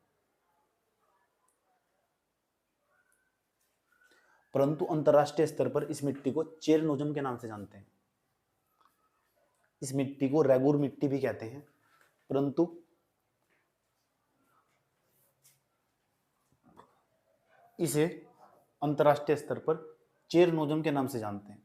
परंतु अंतरराष्ट्रीय स्तर पर इस मिट्टी को चेरनोजम के नाम से जानते हैं। इस मिट्टी को रेगूर मिट्टी भी कहते हैं, परंतु इसे अंतरराष्ट्रीय स्तर पर चेरनोजम के नाम से जानते हैं।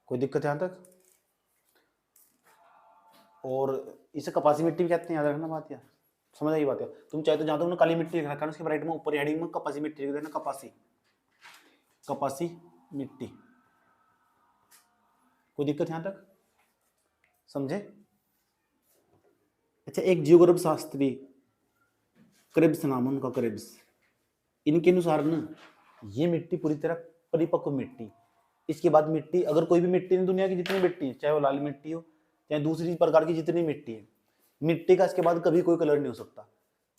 कोई दिक्कत यहां तक? और इसे कपासी मिट्टी भी कहते हैं, याद रखना बात। यार समझ आई बात है? तुम चाहे तो जहां तक काली मिट्टी लिख रखा है उसके राइट में ऊपर हेडिंग में कपासी मिट्टी लिख देना, कपासी, कपासी मिट्टी। कोई दिक्कत यहां तक? समझे? अच्छा, एक जीवगर्भ शास्त्री क्रेब्स नाम है उनका, क्रेब्स, इनके अनुसार ना ये मिट्टी पूरी तरह परिपक्व मिट्टी। इसके बाद मिट्टी, अगर कोई भी मिट्टी नहीं, दुनिया की जितनी मिट्टी है, चाहे वो लाल मिट्टी हो चाहे दूसरी प्रकार की जितनी मिट्टी है, मिट्टी का इसके बाद कभी कोई कलर नहीं हो सकता।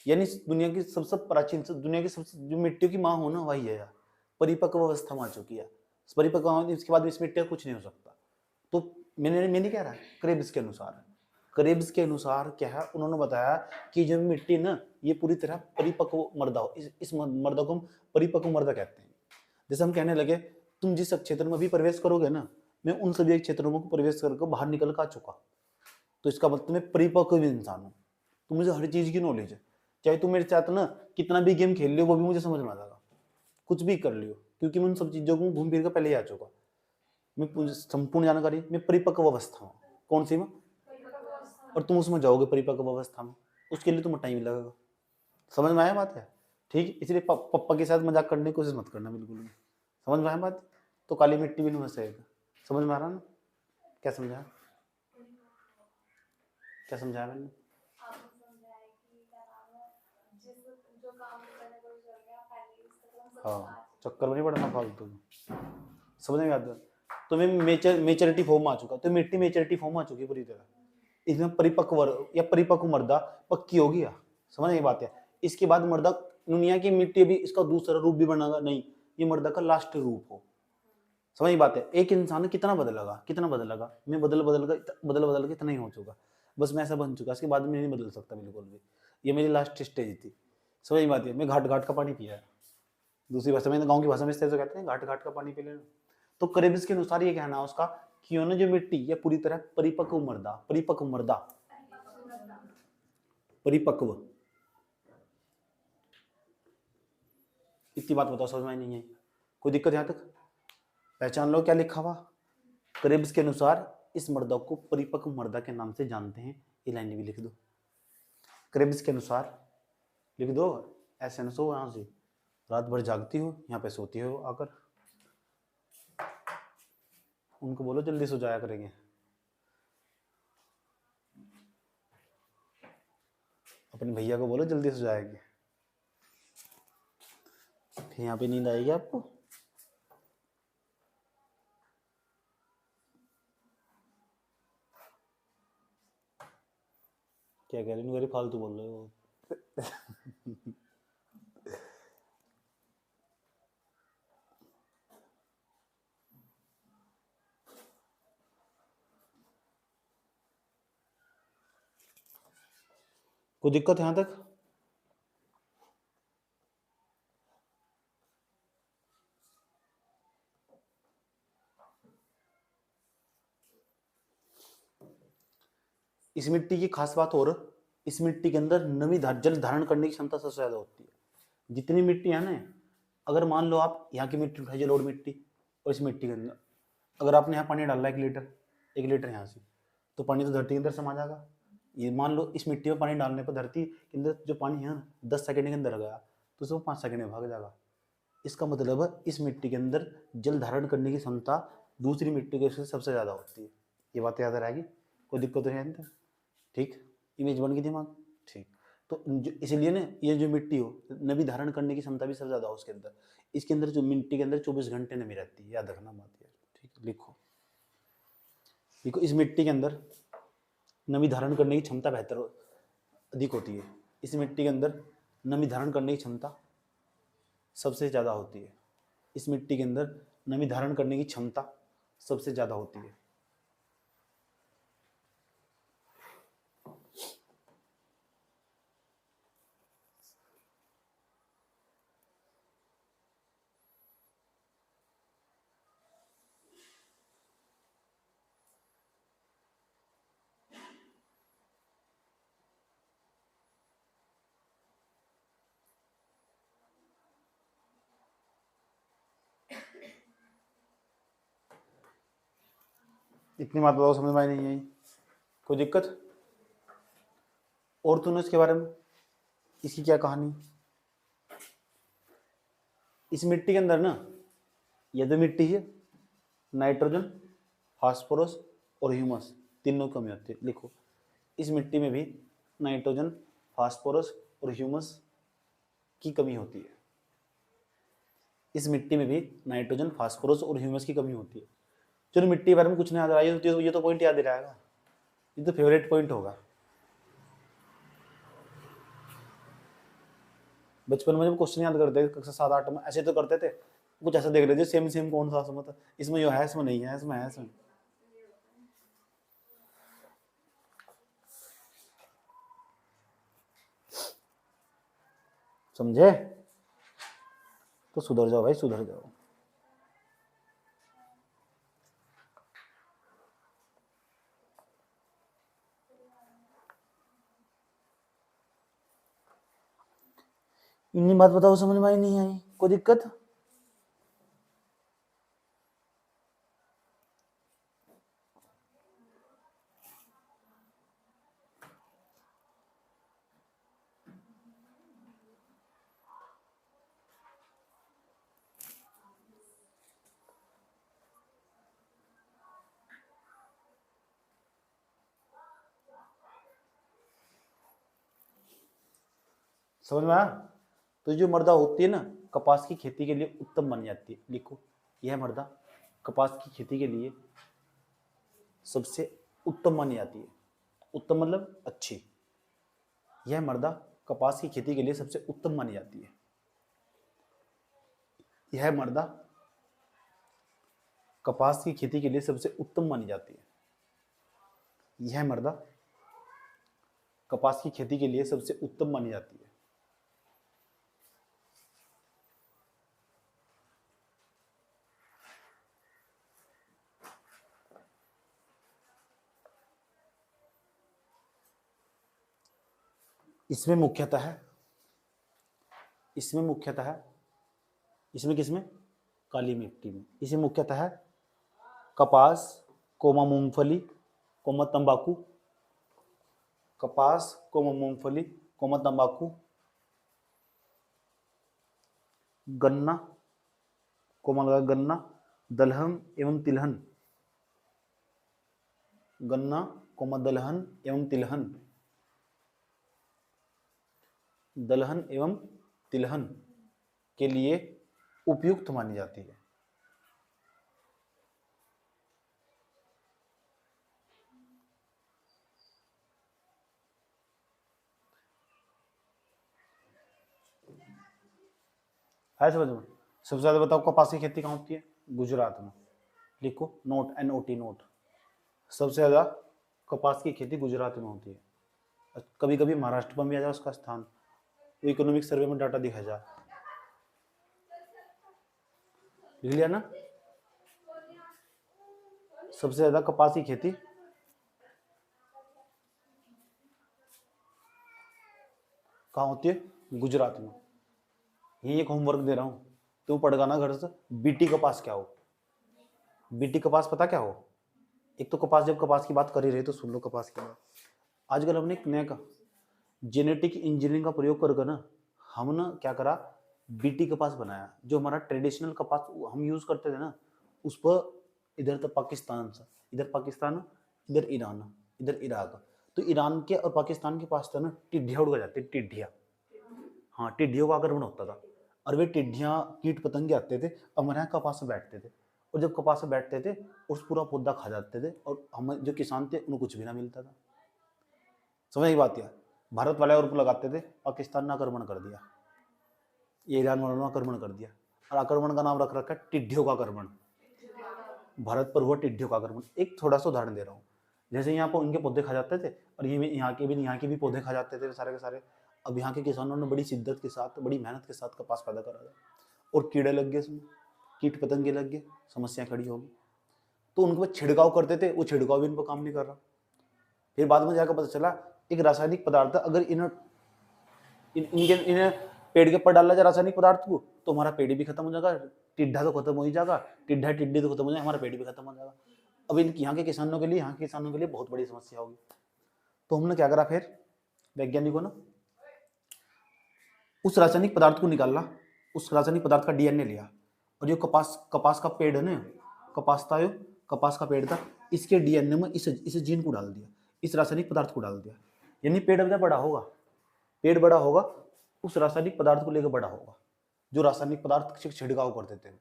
यानी दुनिया की सबसे प्राचीन, दुनिया की सबसे जो मिट्टियों की माँ हो ना, वही है यार, परिपक्व अवस्था में आ चुकी है। परिपक्व इसके बाद इस मिट्टी का कुछ नहीं हो सकता। तो मैं नहीं कह रहा, क्रेब्स के अनुसार, क्रेब्स के अनुसार क्या है, उन्होंने बताया कि जो मिट्टी ना ये पूरी तरह परिपक्व मर्दा हो, इस मर्दा को हम परिपक्व मर्दा कहते हैं। जैसे हम कहने लगे तुम जिस क्षेत्र में भी प्रवेश करोगे ना, मैं उन सभी क्षेत्रों में प्रवेश करके बाहर निकल कर आ चुका, तो इसका मतलब मैं परिपक्व इंसान हूँ। तो मुझे हर चीज की नॉलेज है, चाहे तुम मेरे साथ ना कितना भी गेम खेल लियो वो भी मुझे समझ में आ जाएगा, कुछ भी कर लियो, क्योंकि मैं उन सब चीजों को घूम फिर कर पहले ही आ चुका। मैं संपूर्ण जानकारी, मैं परिपक्व अवस्था हूँ। कौन सी में? और तुम उसमें जाओगे परिपक्व अवस्था में, उसके लिए तुम्हें टाइम लगेगा। समझ में आया बात है? ठीक, इसलिए पापा के साथ मजाक करने की कोशिश मत करना बिल्कुल भी। समझ में आया बात? तो काली मिट्टी भी नहीं फंसेगा। समझ में आ रहा ना? क्या समझाया? क्या समझाया मैंने? हाँ, चक्कर में नहीं पड़ना फालतू में। समझ में आता? तुम्हें मेचरिटी फॉर्म आ चुका, तो मिट्टी मेचरिटी फॉर्म आ चुकी पूरी तरह, इसमें परिपक्व या परिपक्व मर्दा पक्की हो गया। समझ ये बात है? इसके बाद मर्दा दुनिया की मिट्टी भी इसका दूसरा रूप भी बनागा नहीं, ये मर्दा का लास्ट रूप हो। समझ बात है? एक इंसान कितना बदलेगा, कितना बदलेगा, मैं बदल के इतना ही हो चुका, बस मैं ऐसा बन चुका, इसके बाद में नहीं बदल सकता बिल्कुल भी। ये मेरी लास्ट स्टेज थी। समझ बात है? मैं घाट घाट का पानी पिया है, दूसरी भाषा में, गाँव की भाषा में इस तरह से कहते हैं, घाट घाट का पानी पी लेना। तो करेबिस के अनुसार ये कहना है उसका कि उन्होंने जो मिट्टी ये पूरी तरह परिपक्व इतनी बात बताओ, समझ में नहीं है? कोई दिक्कत यहाँ तक? पहचान लो क्या लिखा हुआ। करेबिस के अनुसार इस मर्दा को परिपक्व मर्दा के नाम से जानते हैं। ये लाइन भी लिख दो, करेबिस के अनुसार लिख दो। ऐसे न सो, यहाँ से रात भर जागती हो, यहाँ पे सोती हो आकर। उनको बोलो जल्दी सो जाया करेंगे। अपने भैया को बोलो जल्दी सो जाएंगे, फिर यहाँ पे नींद आएगी आपको। क्या कह रहे हो? फालतू बोल रहे हो। कोई दिक्कत है यहाँ तक? इस मिट्टी की खास बात, और इस मिट्टी के अंदर नमी जल धारण करने की क्षमता सबसे ज्यादा होती है। जितनी मिट्टी है ना, अगर मान लो आप यहाँ की मिट्टी उठाइए, लोड मिट्टी, और इस मिट्टी के अंदर अगर आपने यहाँ पानी डाला 1 लीटर यहाँ से, तो पानी तो धरती के अंदर समा जाएगा। ये मान लो इस मिट्टी में पानी डालने पर धरती के अंदर जो पानी है ना 10 सेकंड के अंदर गया, तो उसको 5 सेकंड में भाग जाएगा। इसका मतलब है इस मिट्टी के अंदर जल धारण करने की क्षमता दूसरी मिट्टी के से सबसे ज़्यादा होती है। ये बात याद रहेगी? कोई दिक्कत नहीं है? ठीक, इमेज बन गई दिमाग। ठीक, तो इसलिए ना ये जो मिट्टी हो, नमी धारण करने की क्षमता भी सबसे ज़्यादा हो उसके अंदर। इसके अंदर जो मिट्टी के अंदर 24 घंटे नमी रहती है, याद रखना बात यार। ठीक, लिखो देखो, इस मिट्टी के अंदर नमी धारण करने की क्षमता अधिक होती है। इस मिट्टी के अंदर नमी धारण करने की क्षमता सबसे ज़्यादा होती है। इस मिट्टी के अंदर नमी धारण करने की क्षमता सबसे ज़्यादा होती है। इतनी बात बताओ, समझ में नहीं आई? कोई दिक्कत? और तूने इसके बारे में, इसकी क्या कहानी? इस मिट्टी के अंदर ना, ये तो मिट्टी है, नाइट्रोजन, फास्फोरस और ह्यूमस तीनों कमी होती है। लिखो, इस मिट्टी में भी नाइट्रोजन, फास्फोरस और ह्यूमस की कमी होती है। इस मिट्टी में भी नाइट्रोजन, फास्फोरस और ह्यूमस की कमी होती है। चलो मिट्टी के बारे में कुछ नहीं याद रहा, ये तो पॉइंट याद ही रहेगा, ये तो फेवरेट पॉइंट होगा। बचपन में जब क्वेश्चन याद करते थे कक्षा 7-8 में, ऐसे तो करते थे, कुछ ऐसा देख लेते सेम सेम कौन सा समझ, इसमें जो है इसमें नहीं है, इसमें है इसमें। समझे? तो सुधर जाओ भाई, सुधर जाओ। इतनी बात बताओ, समझ में नहीं आई? कोई दिक्कत? समझ में आया? तो जो मृदा होती है ना, कपास की खेती के लिए उत्तम मानी जाती है। लिखो, यह मृदा कपास की खेती के लिए सबसे उत्तम मानी जाती है। उत्तम मतलब अच्छी। यह मृदा कपास की खेती के लिए सबसे उत्तम मानी जाती है। यह मृदा कपास की खेती के लिए सबसे उत्तम मानी जाती है। यह मृदा कपास की खेती के लिए सबसे उत्तम मानी जाती है। इसमें किसमें काली मिट्टी में, इसमें मुख्यतः कपास कोमा मूंगफली कोमा तंबाकू, कपास कोमा मूंगफली कोमा तंबाकू, गन्ना कोमा लगा गन्ना, दलहन एवं तिलहन, गन्ना कोमा दलहन एवं तिलहन, दलहन एवं तिलहन के लिए उपयुक्त मानी जाती है। है समझ में? सबसे ज्यादा बताओ कपास की खेती कहाँ होती है? गुजरात में। लिखो नोट, NOT नोट। सबसे ज्यादा कपास की खेती गुजरात में होती है। कभी कभी महाराष्ट्र में भी आ जाए उसका स्थान, इकोनॉमिक सर्वे में डाटा दिखा जाए। लिख लिया ना? सबसे ज्यादा कपास की खेती कहाँ होती है? गुजरात में। यही एक होमवर्क दे रहा हूं, तुम पढ़ ना घर से। बीटी कपास क्या हो? बीटी कपास पता क्या हो? एक तो कपास, जब कपास की बात कर ही रहे तो सुन लो कपास की बात। आजकल हमने एक नया का जेनेटिक इंजीनियरिंग का प्रयोग कर ना, हमने क्या करा, बीटी कपास बनाया। जो हमारा ट्रेडिशनल कपास हम यूज करते थे ना, उस पर इधर तो पाकिस्तान से, इधर पाकिस्तान, इधर ईरान, इधर इराक, तो ईरान के और पाकिस्तान के पास था ना, टिड्डियाँ उड़ जाती, टिड्डियाँ। हाँ, टिड्डियों का आक्रमण होता था, और वे टिड्डियाँ कीट पतंगे आते थे, हमारे यहाँ कपास में बैठते थे, और जब कपास में बैठते थे उस पूरा पौधा खा जाते थे, और हम जो किसान थे उन्हें कुछ भी ना मिलता था। समझ की बात? यार, भारत वाले और लगाते थे, पाकिस्तान ने आक्रमण कर दिया, ये ईरान वालों ने आक्रमण कर दिया, और आक्रमण का नाम रख रखा है टिड्डियों का आक्रमण। भारत पर हुआ टिड्डियों का आक्रमण। एक थोड़ा सा उदाहरण दे रहा हूँ, जैसे यहाँ पर उनके पौधे खा जाते थे, और ये यहाँ के भी पौधे खा जाते थे सारे के सारे। अब यहाँ के किसानों ने बड़ी शिद्दत के साथ, बड़ी मेहनत के साथ कपास पैदा करा था, और कीड़े लग गए उसमें, कीट पतंगे लग गए, समस्या खड़ी होगी। तो उनके पास छिड़काव करते थे, वो छिड़काव भी इन पर काम नहीं कर रहा। फिर बाद में जाकर पता चला एक रासायनिक पदार्थ, अगर इन्हें पेड़ के ऊपर डाला जाए रासायनिक पदार्थ को, तो हमारा पेड़ भी खत्म हो जाएगा, टिड्डा तो खत्म हो ही जाएगा, टिड्डी तो खत्म हो जाएगा, हमारा पेड़ भी खत्म हो जाएगा। अब यहाँ के किसानों के लिए बहुत बड़ी समस्या होगी। तो हमने क्या करा, फिर वैज्ञानिकों ने उस रासायनिक पदार्थ को निकाला, उस रासायनिक पदार्थ का DNA लिया, और जो कपास का पेड़ है ना, कपास का पेड़ था, इसके DNA में इस जीन को डाल दिया, इस रासायनिक पदार्थ को डाल दिया। यानी पेड़ जब बड़ा होगा, उस रासायनिक पदार्थ को लेकर बड़ा होगा, जो रासायनिक पदार्थ से छिड़काव करते थे।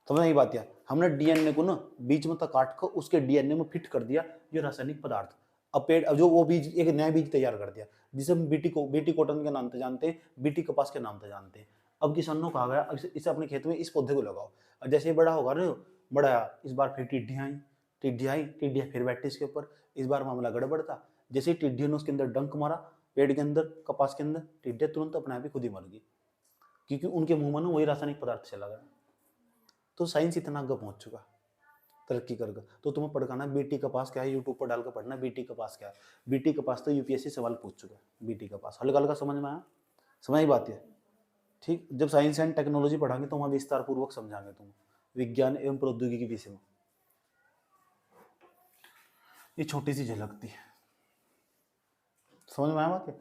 समझ नहीं बात? यार, हमने DNA को ना बीच में तक काट कर उसके DNA में फिट कर दिया ये रासायनिक पदार्थ। अब पेड़, अब जो वो बीज, एक नया बीज तैयार कर दिया, जिसे हम बीटी कॉटन के नाम से जानते हैं, बीटी कपास के नाम से जानते हैं। अब किसानों को कहा गया इसे अपने खेत में इस पौधे को लगाओ, और जैसे ही बड़ा होगा ना, बड़ा, इस बार फिर टिड्डियाँ फिर बैठी इसके ऊपर। इस बार मामला गड़बड़ था, जैसे ही टिड्डियों ने उसके अंदर डंक मारा, पेड़ के अंदर, कपास के अंदर, टिड्डियाँ तुरंत अपने आप ही खुद ही मर गई, क्योंकि उनके मुंह में वही रासायनिक पदार्थ चला गया। तो साइंस इतना आगे पहुंच चुका, तरक्की कर गया। तो तुम्हें पढ़ना बीटी कपास क्या है, यूट्यूब पर डालकर पढ़ना बीटी कपास क्या है। बीटी कपास तो UPSC सवाल पूछ चुका है। बीटी कपास हल्का हल्का समझ में आया? समझ ही बात है, ठीक। जब साइंस एंड टेक्नोलॉजी पढ़ाएंगे तो वहाँ विस्तार पूर्वक समझाएंगे तुम, विज्ञान एवं प्रौद्योगिकी विषय में। ये छोटी सी झलक थी, समझ में आया बात है?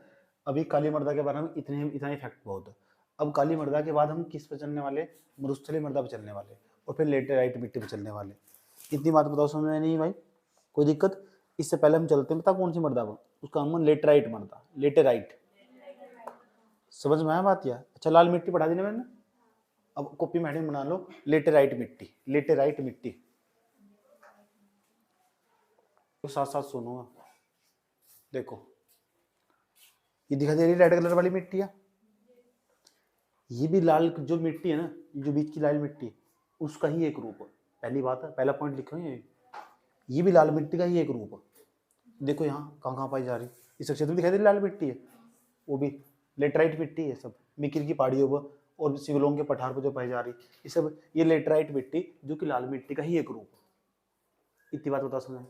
अभी काली मृदा के बारे में इतना इफेक्ट बहुत है। अब काली मृदा के बाद हम किस पे चलने वाले? मरुस्थलीय मृदा पे चलने वाले, और फिर लेटेराइट मिट्टी पे चलने वाले। इतनी बात बताओ, समझ में नहीं भाई? कोई दिक्कत? इससे पहले हम चलते हैं, पता कौन सी मृदा? उसका नाम लेटेराइट मृदा, लेटेराइट। समझ में आया बात? या अच्छा, लाल मिट्टी पढ़ा दी ना मैंने। अब कॉपी में हेडिंग बना लो, लेटेराइट मिट्टी, लेटेराइट मिट्टी। तो साथ साथ सुनो, देखो ये दिखाई दे रही रेड कलर वाली मिट्टी है, ये भी लाल जो मिट्टी है ना, जो बीच की लाल मिट्टी, उसका ही एक रूप है। पहली बात है, पहला पॉइंट लिखो, ये भी लाल मिट्टी का ही एक रूप है। देखो यहाँ कहाँ पाई जा रही, इस क्षेत्र में दिखाई दे रही लाल मिट्टी है, वो भी लेटराइट मिट्टी है। सब मिकिर की पहाड़ियों पर और सिविलों के पठार पर जो पाई जा रही, ये सब ये लेटराइट मिट्टी जो कि लाल मिट्टी का ही एक रूप है। इतनी बात बता समझ।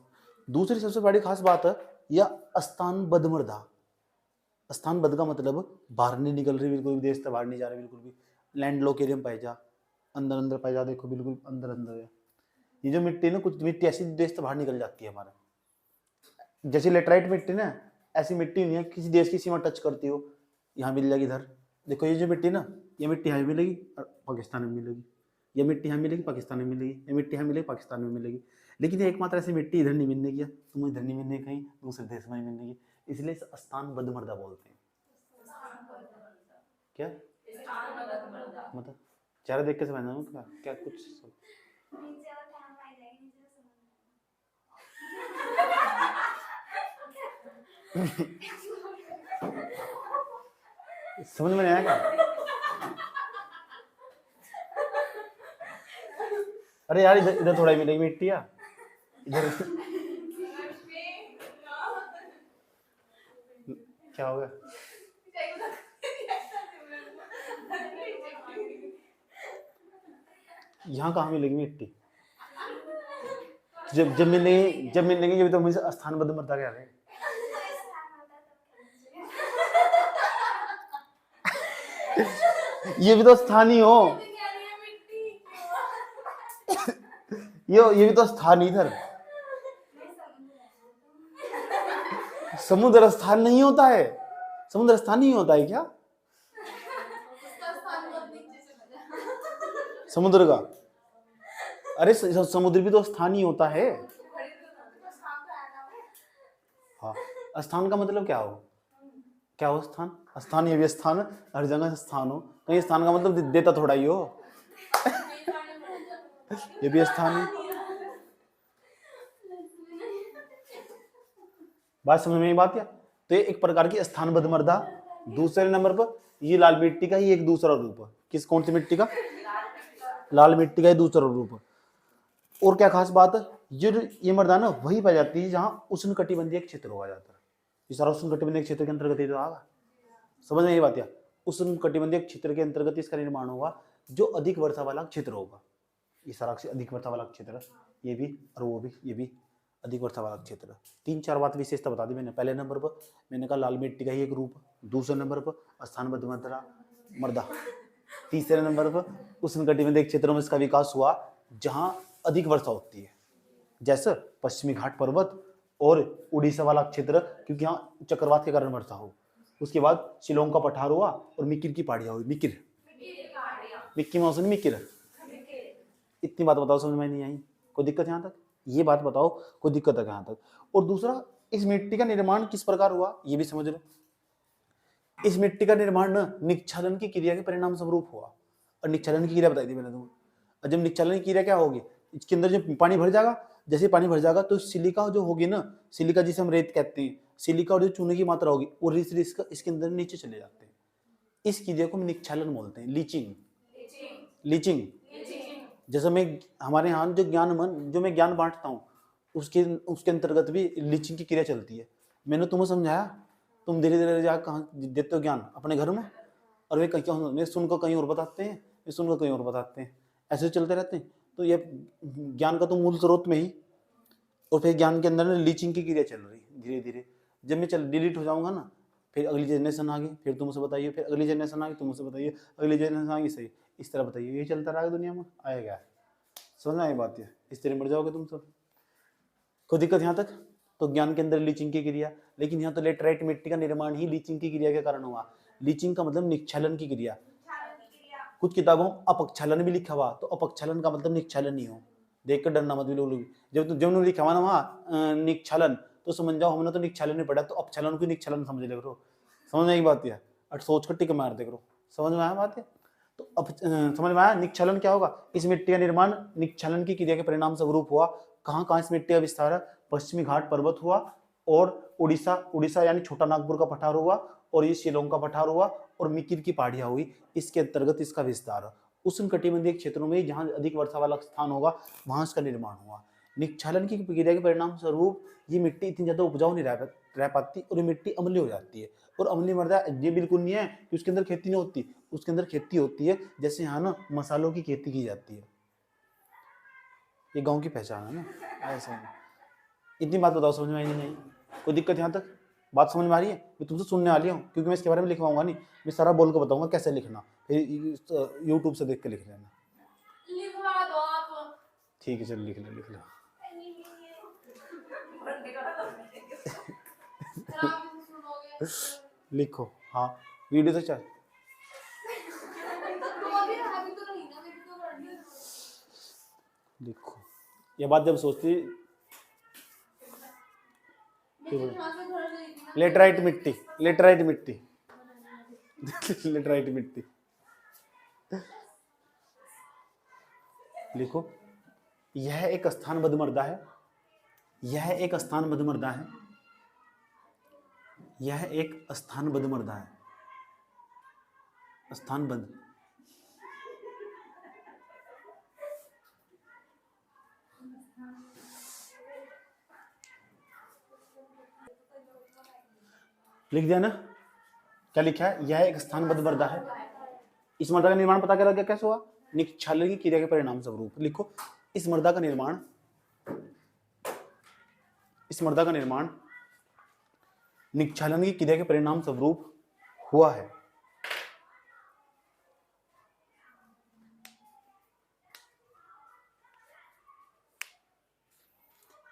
दूसरी सबसे बड़ी खास बात है, यह स्थानबद्ध मृदा। स्थानबद्ध का मतलब बाहर नहीं निकल रही, बिल्कुल भी देश से बाहर नहीं जा रही, बिल्कुल भी लैंड लॉक एरिया में पाई जा, अंदर अंदर पाई जा। देखो बिल्कुल अंदर अंदर है ये जो मिट्टी ना, कुछ मिट्टी ऐसी देश से बाहर निकल जाती है हमारा, जैसे लेटराइट मिट्टी ना, ऐसी मिट्टी नहीं है किसी देश की सीमा टच करती हो, यहाँ मिल जाएगी इधर। देखो ये जो मिट्टी ना, ये मिट्टी यहाँ मिलेगी पाकिस्तान में मिलेगी, ये मिट्टी यहाँ मिलेगी पाकिस्तान में मिलेगी, ये मिट्टी यहाँ मिलेगी पाकिस्तान में मिलेगी। लेकिन एकमात्र ऐसी मिट्टी इधर नहीं मिलने की, तुम इधर नहीं मिलने कहीं दूसरे देश में नहीं मिलने की, इसलिए स्थानबद्ध मृदा बोलते हैं। क्या मतलब चेहरा देख के समझना क्या कुछ समझ में नहीं आया क्या? अरे यार इधर इधर थोड़ा ही मिलेगी मिट्टी यार, इधर क्या हो गया? यहाँ कहाँ मिलेगी मिट्टी? जब मिलेंगे ये भी तो मुझे स्थानबद्ध मृदा कह रहे हैं। ये भी तो स्थानीय हो, ये भी तो स्थान इधर। समुद्र स्थान नहीं होता है, समुद्र स्थान नहीं होता है क्या समुद्र का? अरे समुद्र भी तो स्थान ही होता है। हाँ, स्थान का मतलब क्या हो? क्या हो स्थान? स्थान ये भी स्थान, हर जगह स्थान हो, कहीं स्थान का मतलब देता थोड़ा ही हो ये भी स्थान है। बात समझ में बात? या तो ये एक प्रकार की स्थानबद्ध मृदा। दूसरे नंबर पर ये लाल मिट्टी का ही एक दूसरा रूप है। किस कौन सी मिट्टी का? लाल मिट्टी का ही दूसरा रूप है। और क्या खास बात है, ये मृदा ना वही पाई जाती है जहाँ उष्णकटिबंधीय क्षेत्र हुआ जाता है। ये सारा उष्णकटिबंधीय क्षेत्र के अंतर्गत ही तो आगा। समझ में ये बात? या उष्णकटिबंधीय क्षेत्र के अंतर्गत इसका निर्माण होगा जो अधिक वर्षा वाला क्षेत्र होगा। ये सारा अधिक वर्षा वाला क्षेत्र, ये भी और वो भी, ये भी अधिक वर्षा वाला क्षेत्र। 3-4 बात विशेषता बता दी मैंने। पहले नंबर पर मैंने कहा लाल मिट्टी का ही एक रूप, दूसरे नंबर पर स्थानबद्ध मृदा, तीसरे नंबर पर उष्णकटिबंधीय क्षेत्रों में इसका विकास हुआ जहां अधिक वर्षा होती है, जैसे पश्चिमी घाट पर्वत और उड़ीसा वाला क्षेत्र, क्योंकि यहाँ चक्रवात के कारण वर्षा हो। उसके बाद शिलोंग का पठार हुआ और मिकिर की पहाड़ियां हुई। मिक्की माउस ने मिकिर। इतनी बात बताओ, समझ में नहीं आई? कोई दिक्कत यहाँ तक? ये बात बताओ, कोई दिक्कत है यहाँ तक? और दूसरा, इस मिट्टी का निर्माण किस प्रकार हुआ ये भी समझ लो। इस मिट्टी का निर्माण न निक्षालन की क्रिया के परिणाम स्वरूप हुआ। और निक्षालन की क्रिया बताई थी मैंने तुमको। जब निक्षालन की क्रिया क्या होगी, इसके अंदर जब पानी भर जाएगा, जैसे पानी भर जाएगा तो सिलिका जो होगी ना, सिलिका जिसे हम रेत कहते हैं, सिलिका और जो चूने की मात्रा होगी वो इसके अंदर नीचे चले जाते हैं। इस क्रिया को हम निक्षालन बोलते हैं, लीचिंग। जैसे मैं हमारे यहाँ जो मैं ज्ञान बांटता हूँ उसके अंतर्गत भी लीचिंग की क्रिया चलती है। मैंने तुम्हें समझाया, तुम धीरे धीरे जाकर कहाँ देते हो ज्ञान अपने घर में, और वे कहीं सुनकर कहीं और बताते हैं, वे सुनकर कहीं और बताते हैं, ऐसे चलते रहते हैं। तो ये ज्ञान का तो मूल स्रोत में ही, और फिर ज्ञान के अंदर लीचिंग की क्रिया चल रही है धीरे धीरे। जब मैं डिलीट हो जाऊंगा ना, फिर अगली जनरेशन आ गई, फिर तुम उसे बताइए, फिर अगली जनरेशन आ गई, तुम उसे बताइए, अगली जनरेशन आ गई, सही इस तरह बताइए। यही चलता रहेगा दुनिया में, आएगा। समझना ये बात है? इस तरह मर जाओगे तुम सब। कोई दिक्कत यहाँ तक? तो ज्ञान के अंदर लीचिंग की क्रिया, लेकिन यहाँ तो लेटराइट मिट्टी का निर्माण ही लीचिंग की क्रिया के कारण हुआ। लीचिंग का मतलब निक्षालन की क्रिया। कुछ किताबों में अपक्षालन भी लिखा हुआ, तो अपक्षालन का मतलब निक्षालन ही हो। देख कर डरना मत भी लोग। जब लिखा हुआ ना वहाँ निक्षालन, तो समझ जाओ हमने तो निक्षालन नहीं पढ़ा, तो अपक्षालन को निक्षालन समझ ले करो। समझ में आई बात? है सोच कर टिक मार दे करो। समझ में आया बात है? तो अब समझ में आया निक्षलन क्या होगा? इस मिट्टी का निर्माण निक्षलन की क्रिया के परिणाम स्वरूप हुआ। कहाँ कहाँ इस मिट्टी का विस्तार है? पश्चिमी घाट पर्वत हुआ, और उड़ीसा यानी छोटा नागपुर का पठार हुआ, और ये शिलोंग का पठार हुआ, और मिकिर की पहाड़ियां हुई, इसके अंतर्गत इसका विस्तार है। उष्णकटिबंधीय क्षेत्रों में जहां अधिक वर्षा वाला स्थान होगा वहां इसका निर्माण हुआ। निक्षालन की क्रिया के परिणाम स्वरूप ये मिट्टी इतनी ज्यादा उपजाऊ नहीं रह पाती, और ये मिट्टी अम्लीय हो जाती है। और अम्लीय मृदा ये बिल्कुल नहीं है कि उसके अंदर खेती नहीं होती, उसके अंदर खेती होती है। जैसे यहाँ ना मसालों की खेती की जाती है, ये गांव की पहचान है ना, ऐसा। इतनी बात बताओ, समझ में आई नहीं? कोई दिक्कत यहाँ तक? बात समझ में आ रही है? मैं तुमसे सुनने आ लिया हूँ, क्योंकि मैं इसके बारे में लिखवाऊंगा नहीं, मैं सारा बोल के बताऊंगा कैसे लिखना, फिर यूट्यूब से देख के लिख लेना। लिखवा दो आप। ठीक है, चल लिख लो। लिखो, हाँ वीडियो तो चल। लिखो, ये बात जब सोचती लेटराइट मिट्टी, लेटराइट मिट्टी लेटराइट मिट्टी लिखो। यह एक स्थानबद्ध मृदा है, यह एक स्थानबद्ध मृदा है, यह एक स्थानबद्ध मृदा है, स्थानबद्ध। लिख दिया ना? क्या लिखा है? यह एक स्थानबद्ध मृदा है। इस मृदा का निर्माण पता करा कैसे हुआ? निक्षालन की क्रिया के परिणाम स्वरूप। लिखो, इस मृदा का निर्माण, इस मृदा का निर्माण निक्षालन की क्रिया के परिणाम स्वरूप हुआ है।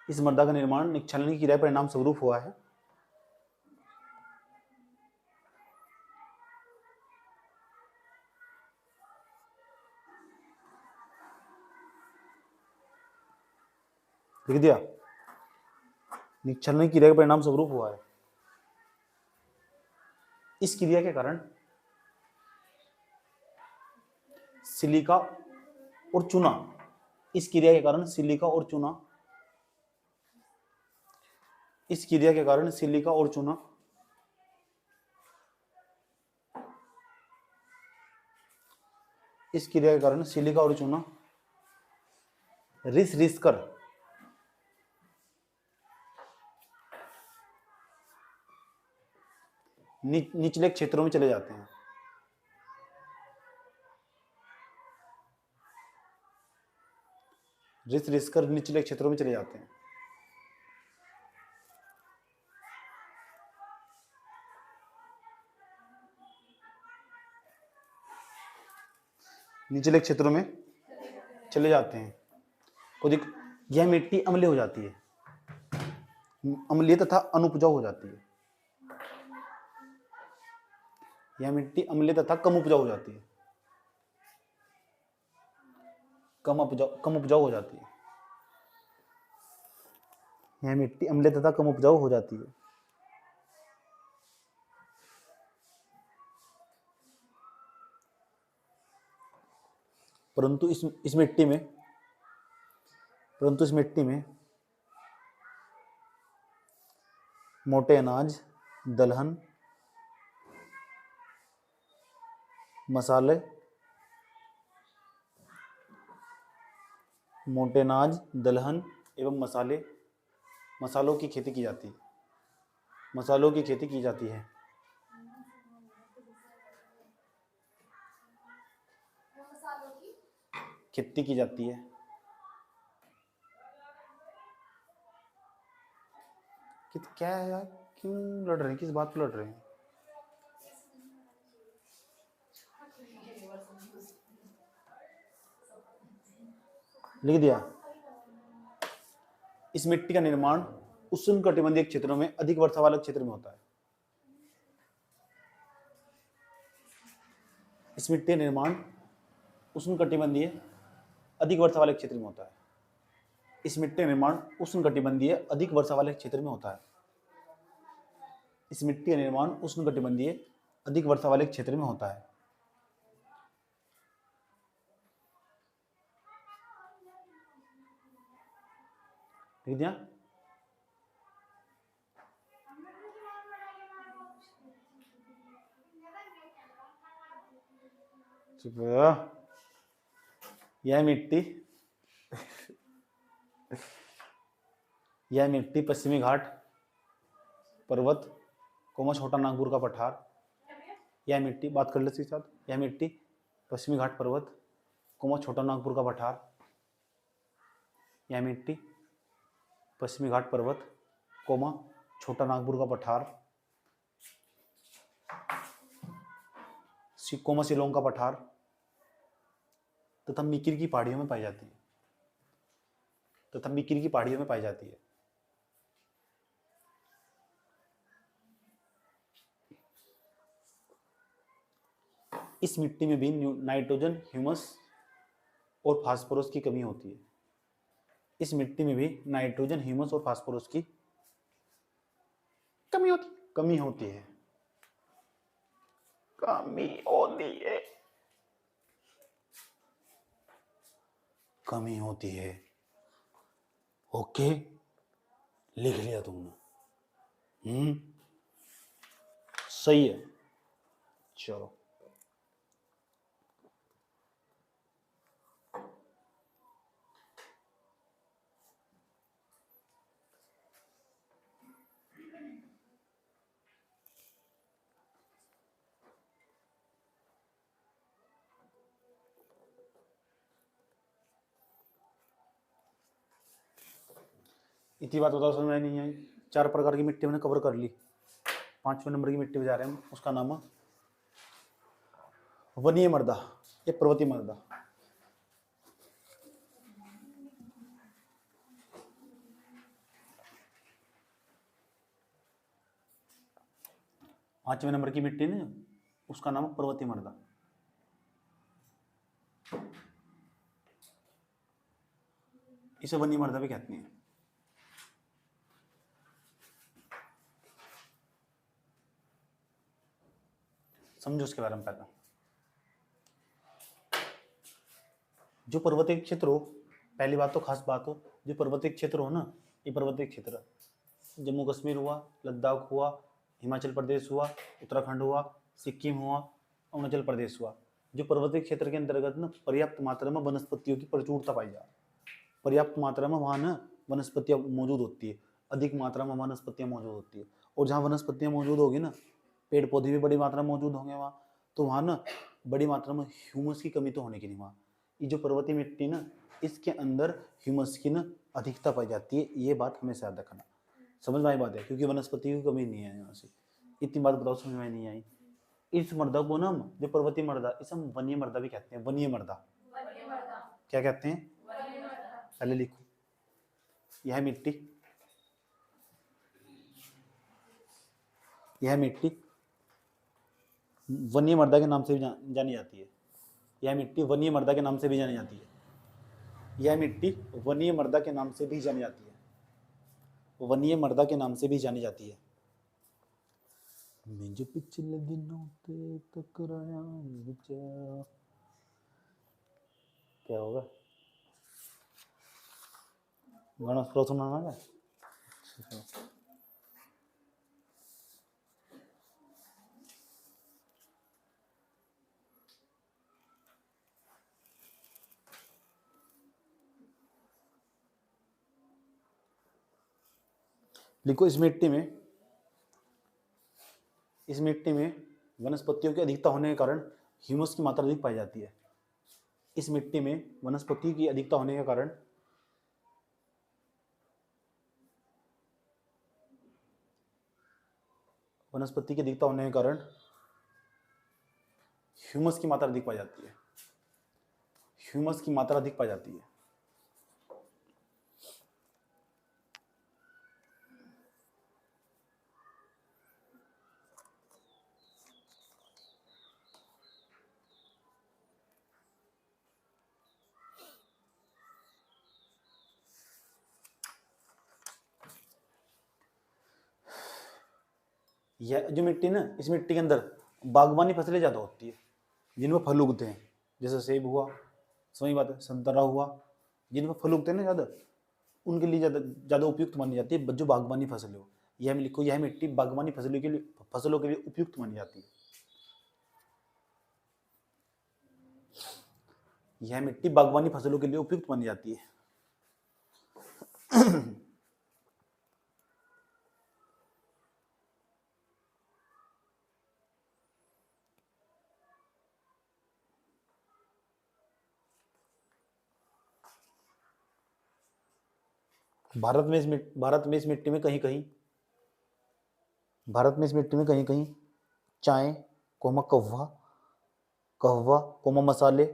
इस मृदा का निर्माण निक्षालन की क्रिया के परिणाम स्वरूप हुआ है। लिख दिया? निक्षालन की क्रिया के परिणाम स्वरूप हुआ है। इस क्रिया के कारण सिलिका और चूना, इस क्रिया के कारण सिलिका और चूना, इस क्रिया के कारण सिलिका और चूना इस क्रिया के कारण सिलिका और चूना रिस रिस कर निचले क्षेत्रों में चले जाते हैं। रिस रिस कर निचले क्षेत्रों में चले जाते हैं। निचले क्षेत्रों में चले जाते हैं। को देख, यह मिट्टी अम्लीय हो जाती है, अम्लीय तथा अनुपजाऊ हो जाती है। यह मिट्टी अम्लीय तथा कम उपजाऊ हो जाती है, कम उपजाऊ हो जाती है। यह मिट्टी अम्लीय तथा कम उपजाऊ हो जाती है। परंतु इस मिट्टी में मोटे अनाज, दलहन, मसाले, मोटे अनाज, दलहन एवं मसालों की खेती की जाती है। मसालों की खेती की जाती है। खेती की जाती है। क्या है यार, क्यों लड़ रहे हैं? किस बात पर लड़ रहे हैं? लिख दिया? इस मिट्टी का निर्माण उष्णकटिबंधीय क्षेत्रों में अधिक वर्षा वाले क्षेत्र में होता है। इस मिट्टी का निर्माण उष्णकटिबंधीय अधिक वर्षा वाले क्षेत्र में होता है। इस मिट्टी का निर्माण उष्णकटिबंधीय अधिक वर्षा वाले क्षेत्र में होता है। इस मिट्टी का निर्माण उष्णकटिबंधीय अधिक वर्षा वाले क्षेत्र में होता है। ठीक दिया? चुप रहो। यह मिट्टी यह मिट्टी पश्चिमी घाट पर्वत कोमा छोटा नागपुर का पठार। यह मिट्टी बात कर ले इसके साथ। यह मिट्टी पश्चिमी घाट पर्वत कोमा छोटा नागपुर का पठार। यह मिट्टी पश्चिमी घाट पर्वत कोमा छोटा नागपुर का पठार कोमा शिलोंग का पठार तथा मिकिर की पहाड़ियों में पाई जाती है। तथा मिकिर की पहाड़ियों में पाई जाती है। इस मिट्टी में भी नाइट्रोजन, ह्यूमस और फास्फोरस की कमी होती है। इस मिट्टी में भी नाइट्रोजन, ह्यूमस और फास्फोरस की कमी होती है। कमी होती है। कमी होती है। ओके, लिख लिया तुमने? सही है। चलो, इतनी बात बताओ समझ में नहीं आई। 4 प्रकार की मिट्टी मैंने कवर कर ली। 5वें नंबर की मिट्टी पे जा रहे हैं हम। उसका नाम है वनीय मृदा या पर्वतीय मृदा। पांचवें नंबर की मिट्टी ने उसका नाम है पर्वतीय मृदा। इसे वनीय मृदा भी कहते हैं। समझो उसके बारे में पहले। जो पर्वतीय क्षेत्र हो, पहली बात तो खास बात हो, जो पर्वतीय क्षेत्र हो ना, ये पर्वतीय क्षेत्र जम्मू कश्मीर हुआ, लद्दाख हुआ, हिमाचल प्रदेश हुआ, उत्तराखंड हुआ, सिक्किम हुआ, अरुणाचल प्रदेश हुआ। जो पर्वतीय क्षेत्र के अंतर्गत ना पर्याप्त मात्रा में वनस्पतियों की प्रचुरता पाई जाए। पर्याप्त मात्रा में वहाँ ना वनस्पतियाँ मौजूद होती है। अधिक मात्रा में वनस्पतियाँ मौजूद होती है। और जहाँ वनस्पतियाँ मौजूद होगी ना, पेड़ पौधे भी बड़ी मात्रा में मौजूद होंगे वहाँ, तो वहाँ ना बड़ी मात्रा में ह्यूमस की कमी तो होने की नहीं वहाँ। ये जो पर्वतीय मिट्टी ना, इसके अंदर ह्यूमस की ना अधिकता पाई जाती है। ये बात हमेशा याद रखना। समझ में आई बात है? क्योंकि वनस्पति की कमी नहीं है यहाँ से। इतनी बात बताओ समझ में नहीं आई। इस मृदा को ना हम जो पर्वतीय मृदा, इसे हम वनीय मृदा भी कहते हैं। वनीय मृदा क्या कहते हैं? पहले लिखो। यह मिट्टी वनीय मृदा के नाम से भी जानी जाती है। यह मिट्टी वनीय मृदा के नाम से भी जानी जाती है। यह मिट्टी वनीय मृदा के नाम से भी जानी जाती है। वनीय मृदा के नाम से भी जानी जाती है। मैं जो पिछले दिनों ते टकराया विचार। क्या होगा? गाना स्लो सुनाना है। लिखो। इस मिट्टी में वनस्पतियों की अधिकता होने के कारण ह्यूमस की मात्रा अधिक पाई जाती है। इस मिट्टी में वनस्पति की अधिकता होने के कारण ह्यूमस की मात्रा अधिक पाई जाती है। ह्यूमस की मात्रा अधिक पाई जाती है। यह जो मिट्टी ना, इस मिट्टी के अंदर बागवानी फसलें ज़्यादा होती है जिनमें फल उगते हैं, जैसे सेब हुआ, सही बात है, संतरा हुआ, जिनमें फल उगते हैं ना ज़्यादा, उनके लिए ज़्यादा ज़्यादा उपयुक्त मानी जाती है जो बागवानी फसलें हो। यह लिखो, यह मिट्टी बागवानी फसलों के लिए उपयुक्त मानी जाती है। यह मिट्टी बागवानी फसलों के लिए उपयुक्त मानी जाती है। भारत में इस मिट्टी में कहीं कहीं चाय कोमा कहवा कोमा मसाले,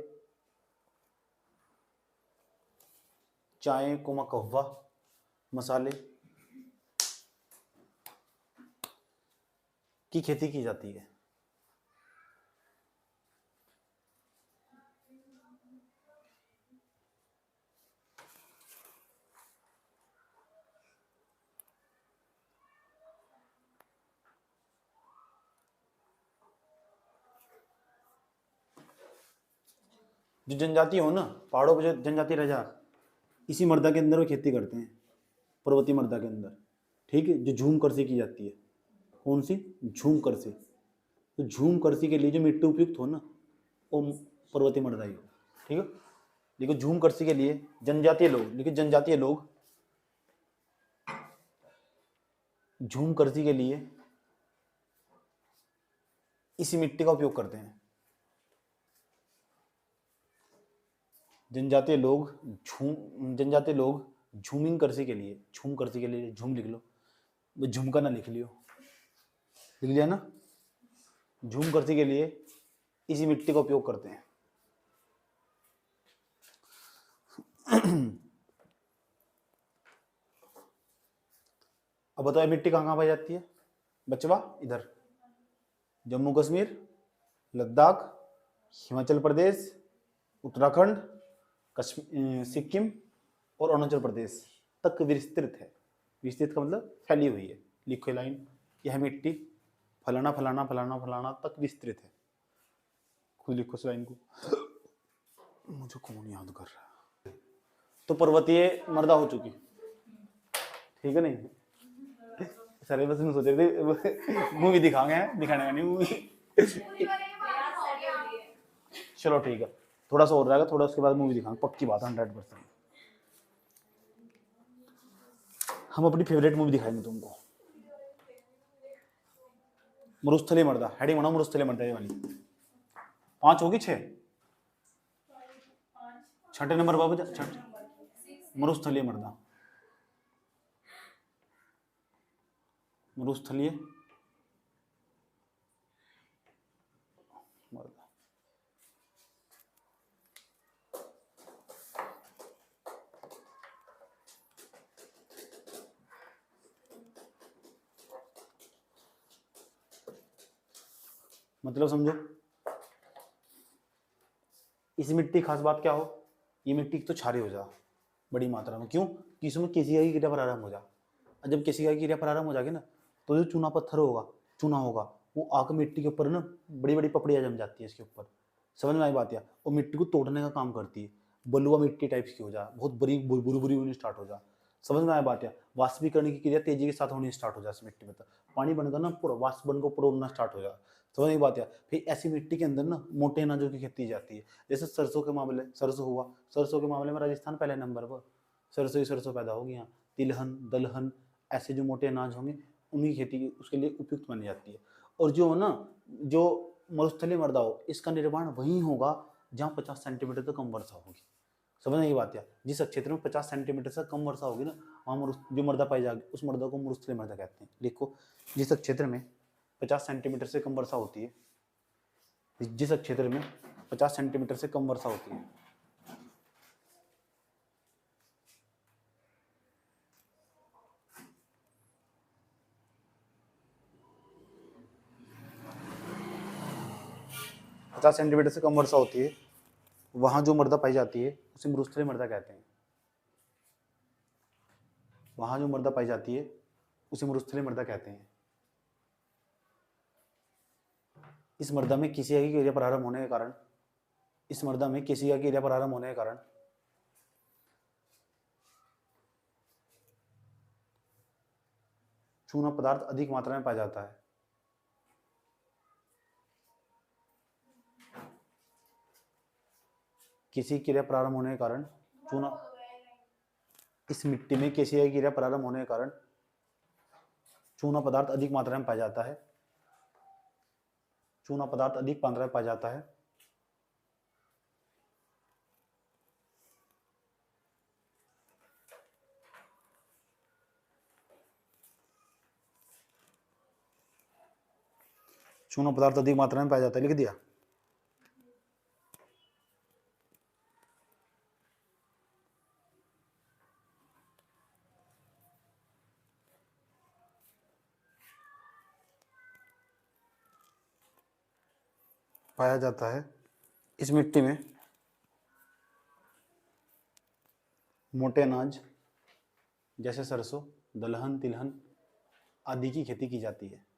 चाय कोमा कहवा मसाले की खेती की जाती है। जो जनजाति हो ना, पहाड़ों पर जो जनजाति रह जा, इसी मर्दा के अंदर वो खेती करते हैं, पर्वतीय मर्दा के अंदर, ठीक है। जो झूम कृषि की जाती है, कौन सी? झूम कृषि। तो झूम कृषि के लिए जो मिट्टी उपयुक्त हो ना, वो पर्वतीय मर्दा ही हो, ठीक है। देखो झूम कृषि के लिए जनजातीय लोग झूम कृषि के लिए इसी मिट्टी का उपयोग करते हैं। जनजातीय लोग झूमिंग कृषि के लिए, झूम लिख लो, झुमका ना लिख लियो, लिख लिया ना। झूम कृषि के लिए इसी मिट्टी का उपयोग करते हैं। अब बताओ मिट्टी कहाँ कहाँ पाई जाती है बचवा? इधर जम्मू कश्मीर, लद्दाख, हिमाचल प्रदेश, उत्तराखंड, सिक्किम और अरुणाचल प्रदेश तक विस्तृत है। विस्तृत का मतलब फैली हुई है। लिखो लाइन, यह मिट्टी फलाना फलाना फलाना फलाना तक विस्तृत है। खुद लिखो इस लाइन को, मुझे कौन याद कर रहा है। तो पर्वतीय मर्दा हो चुकी, ठीक है। नहीं सारे बस में सोच रहे थे मूवी दिखाएंगे, दिखाने का नहीं मूवी। चलो ठीक है, थोड़ा सा और रहेगा, थोड़ा उसके बाद मूवी दिखाएंगे, पक्की बात 100%। हम अपनी फेवरेट मूवी दिखाएंगे तुमको, मरुस्थली मर्दा। हेडिंग बना मरुस्थली मर्दा, ये वाली 5 होगी 6, 6 नंबर बाबू, मरुस्थलीय मर्दा, मरुस्थलीय मर्दा। मतलब समझो, इस मिट्टी की खास बात क्या हो, ये मिट्टी तो क्षारीय हो जा बड़ी मात्रा में। क्यों? कि इसमें केसिका की क्रिया प्रारंभ हो जा, और जब केसिका की क्रिया प्रारंभ हो जाएगी ना, तो जो चूना पत्थर होगा, चूना होगा, वो आकर मिट्टी के ऊपर ना बड़ी बड़ी पपड़ियाँ जम जाती है इसके ऊपर। समझ में आई बात? या वो मिट्टी को तोड़ने का काम करती है, बलुआ मिट्टी टाइप्स की हो जा, बहुत बड़ी बुरी होनी स्टार्ट हो जा। समझ में आया बात? या वाष्पीकरण की क्रिया तेजी के साथ होनी स्टार्ट हो जाए मिट्टी में, तो पानी बनकर ना पूरा वाष्प बनकर पूरा उड़ना स्टार्ट हो जाए। समझ में बात? या फिर ऐसी मिट्टी के अंदर ना मोटे अनाजों की खेती जाती है। जैसे सरसों के मामले, सरसों हुआ, सरसों के मामले में राजस्थान पहले नंबर पर, सरसों पैदा होगी यहाँ। तिलहन, दलहन, ऐसे जो मोटे अनाज होंगे उनकी खेती उसके लिए उपयुक्त मानी जाती है। और जो ना, जो मरुस्थलीय मृदा हो, इसका निर्माण वहीं होगा जहाँ 50 सेंटीमीटर से कम वर्षा होगी। समझने की बात है? जिस क्षेत्र में 50 सेंटीमीटर से कम वर्षा होगी ना, वहाँ जो मृदा पाई जाएगी उस मृदा को मरुस्थलीय मृदा कहते हैं। देखो, जिस क्षेत्र में 50 सेंटीमीटर से कम वर्षा होती है, जिस क्षेत्र में 50 सेंटीमीटर से कम वर्षा होती है, पचास सेंटीमीटर से कम वर्षा होती है, वहां जो मृदा पाई जाती है उसे मरुस्थलीय मृदा कहते हैं। वहां जो मृदा पाई जाती है उसे मरुस्थलीय मृदा कहते हैं। इस मृदा में केशिका की क्रिया प्रारंभ होने के कारण, इस मृदा में केशिका की क्रिया प्रारंभ होने के कारण चूना पदार्थ अधिक मात्रा में पाया जाता है। किसी क्रिया प्रारंभ होने के कारण चूना, इस मिट्टी में केशिका की क्रिया प्रारंभ होने के कारण चूना पदार्थ अधिक मात्रा में पाया जाता है। चूना पदार्थ अधिक मात्रा में पाया जाता है। चूना पदार्थ अधिक मात्रा में पाया जाता है, लिख दिया। पाया जाता है इस मिट्टी में मोटे अनाज जैसे सरसों, दलहन, तिलहन आदि की खेती की जाती है।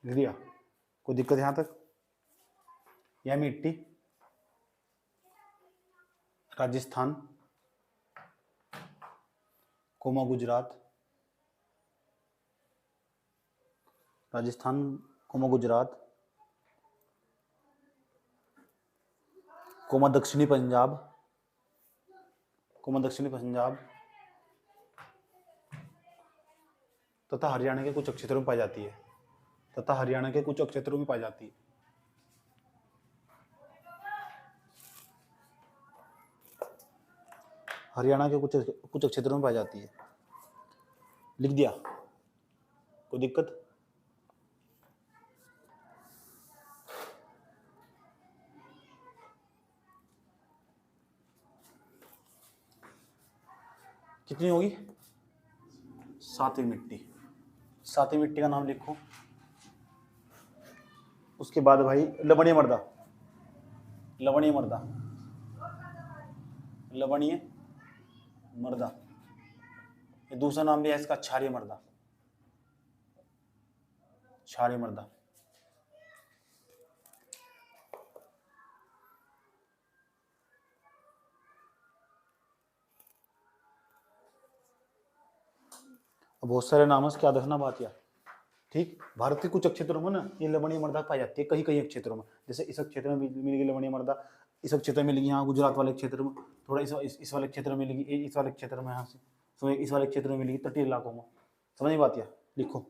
लिख दिया। कोई दिक्कत यहां तक? यह मिट्टी Rajasthan, comma Gujarat, Rajasthan, comma Gujarat, comma दक्षिणी पंजाब, कोमा दक्षिणी पंजाब तथा हरियाणा के कुछ क्षेत्रों में पाई जाती है। तथा हरियाणा के कुछ क्षेत्रों में पाई जाती है। हरियाणा के कुछ क्षेत्रों में पाई जाती है। लिख दिया। कोई दिक्कत? कितनी होगी? सातवीं मिट्टी। सातवीं मिट्टी का नाम लिखो। उसके बाद भाई लवणीय मृदा, लवणीय मृदा, लवणीय मृदा, ये दूसरा नाम भी है इसका क्षारीय मृदा, क्षारीय मृदा। बहुत सारे नाम है, क्या देखना बात यार। ठीक, भारत के कुछ क्षेत्रों में ना ये लवणीय मृदा पाई जाती है, कहीं कहीं क्षेत्रों में। जैसे इस क्षेत्र में मिलेगी लवणीय मृदा, इस क्षेत्र में मिलेगी, यहाँ गुजरात वाले क्षेत्र में थोड़ा, इस वाले क्षेत्र में मिलेगी, इस वाले क्षेत्र में, यहाँ से इस वाले क्षेत्र में मिलेगी, तटीय इलाकों में। समझ नहीं बात यार? लिखो,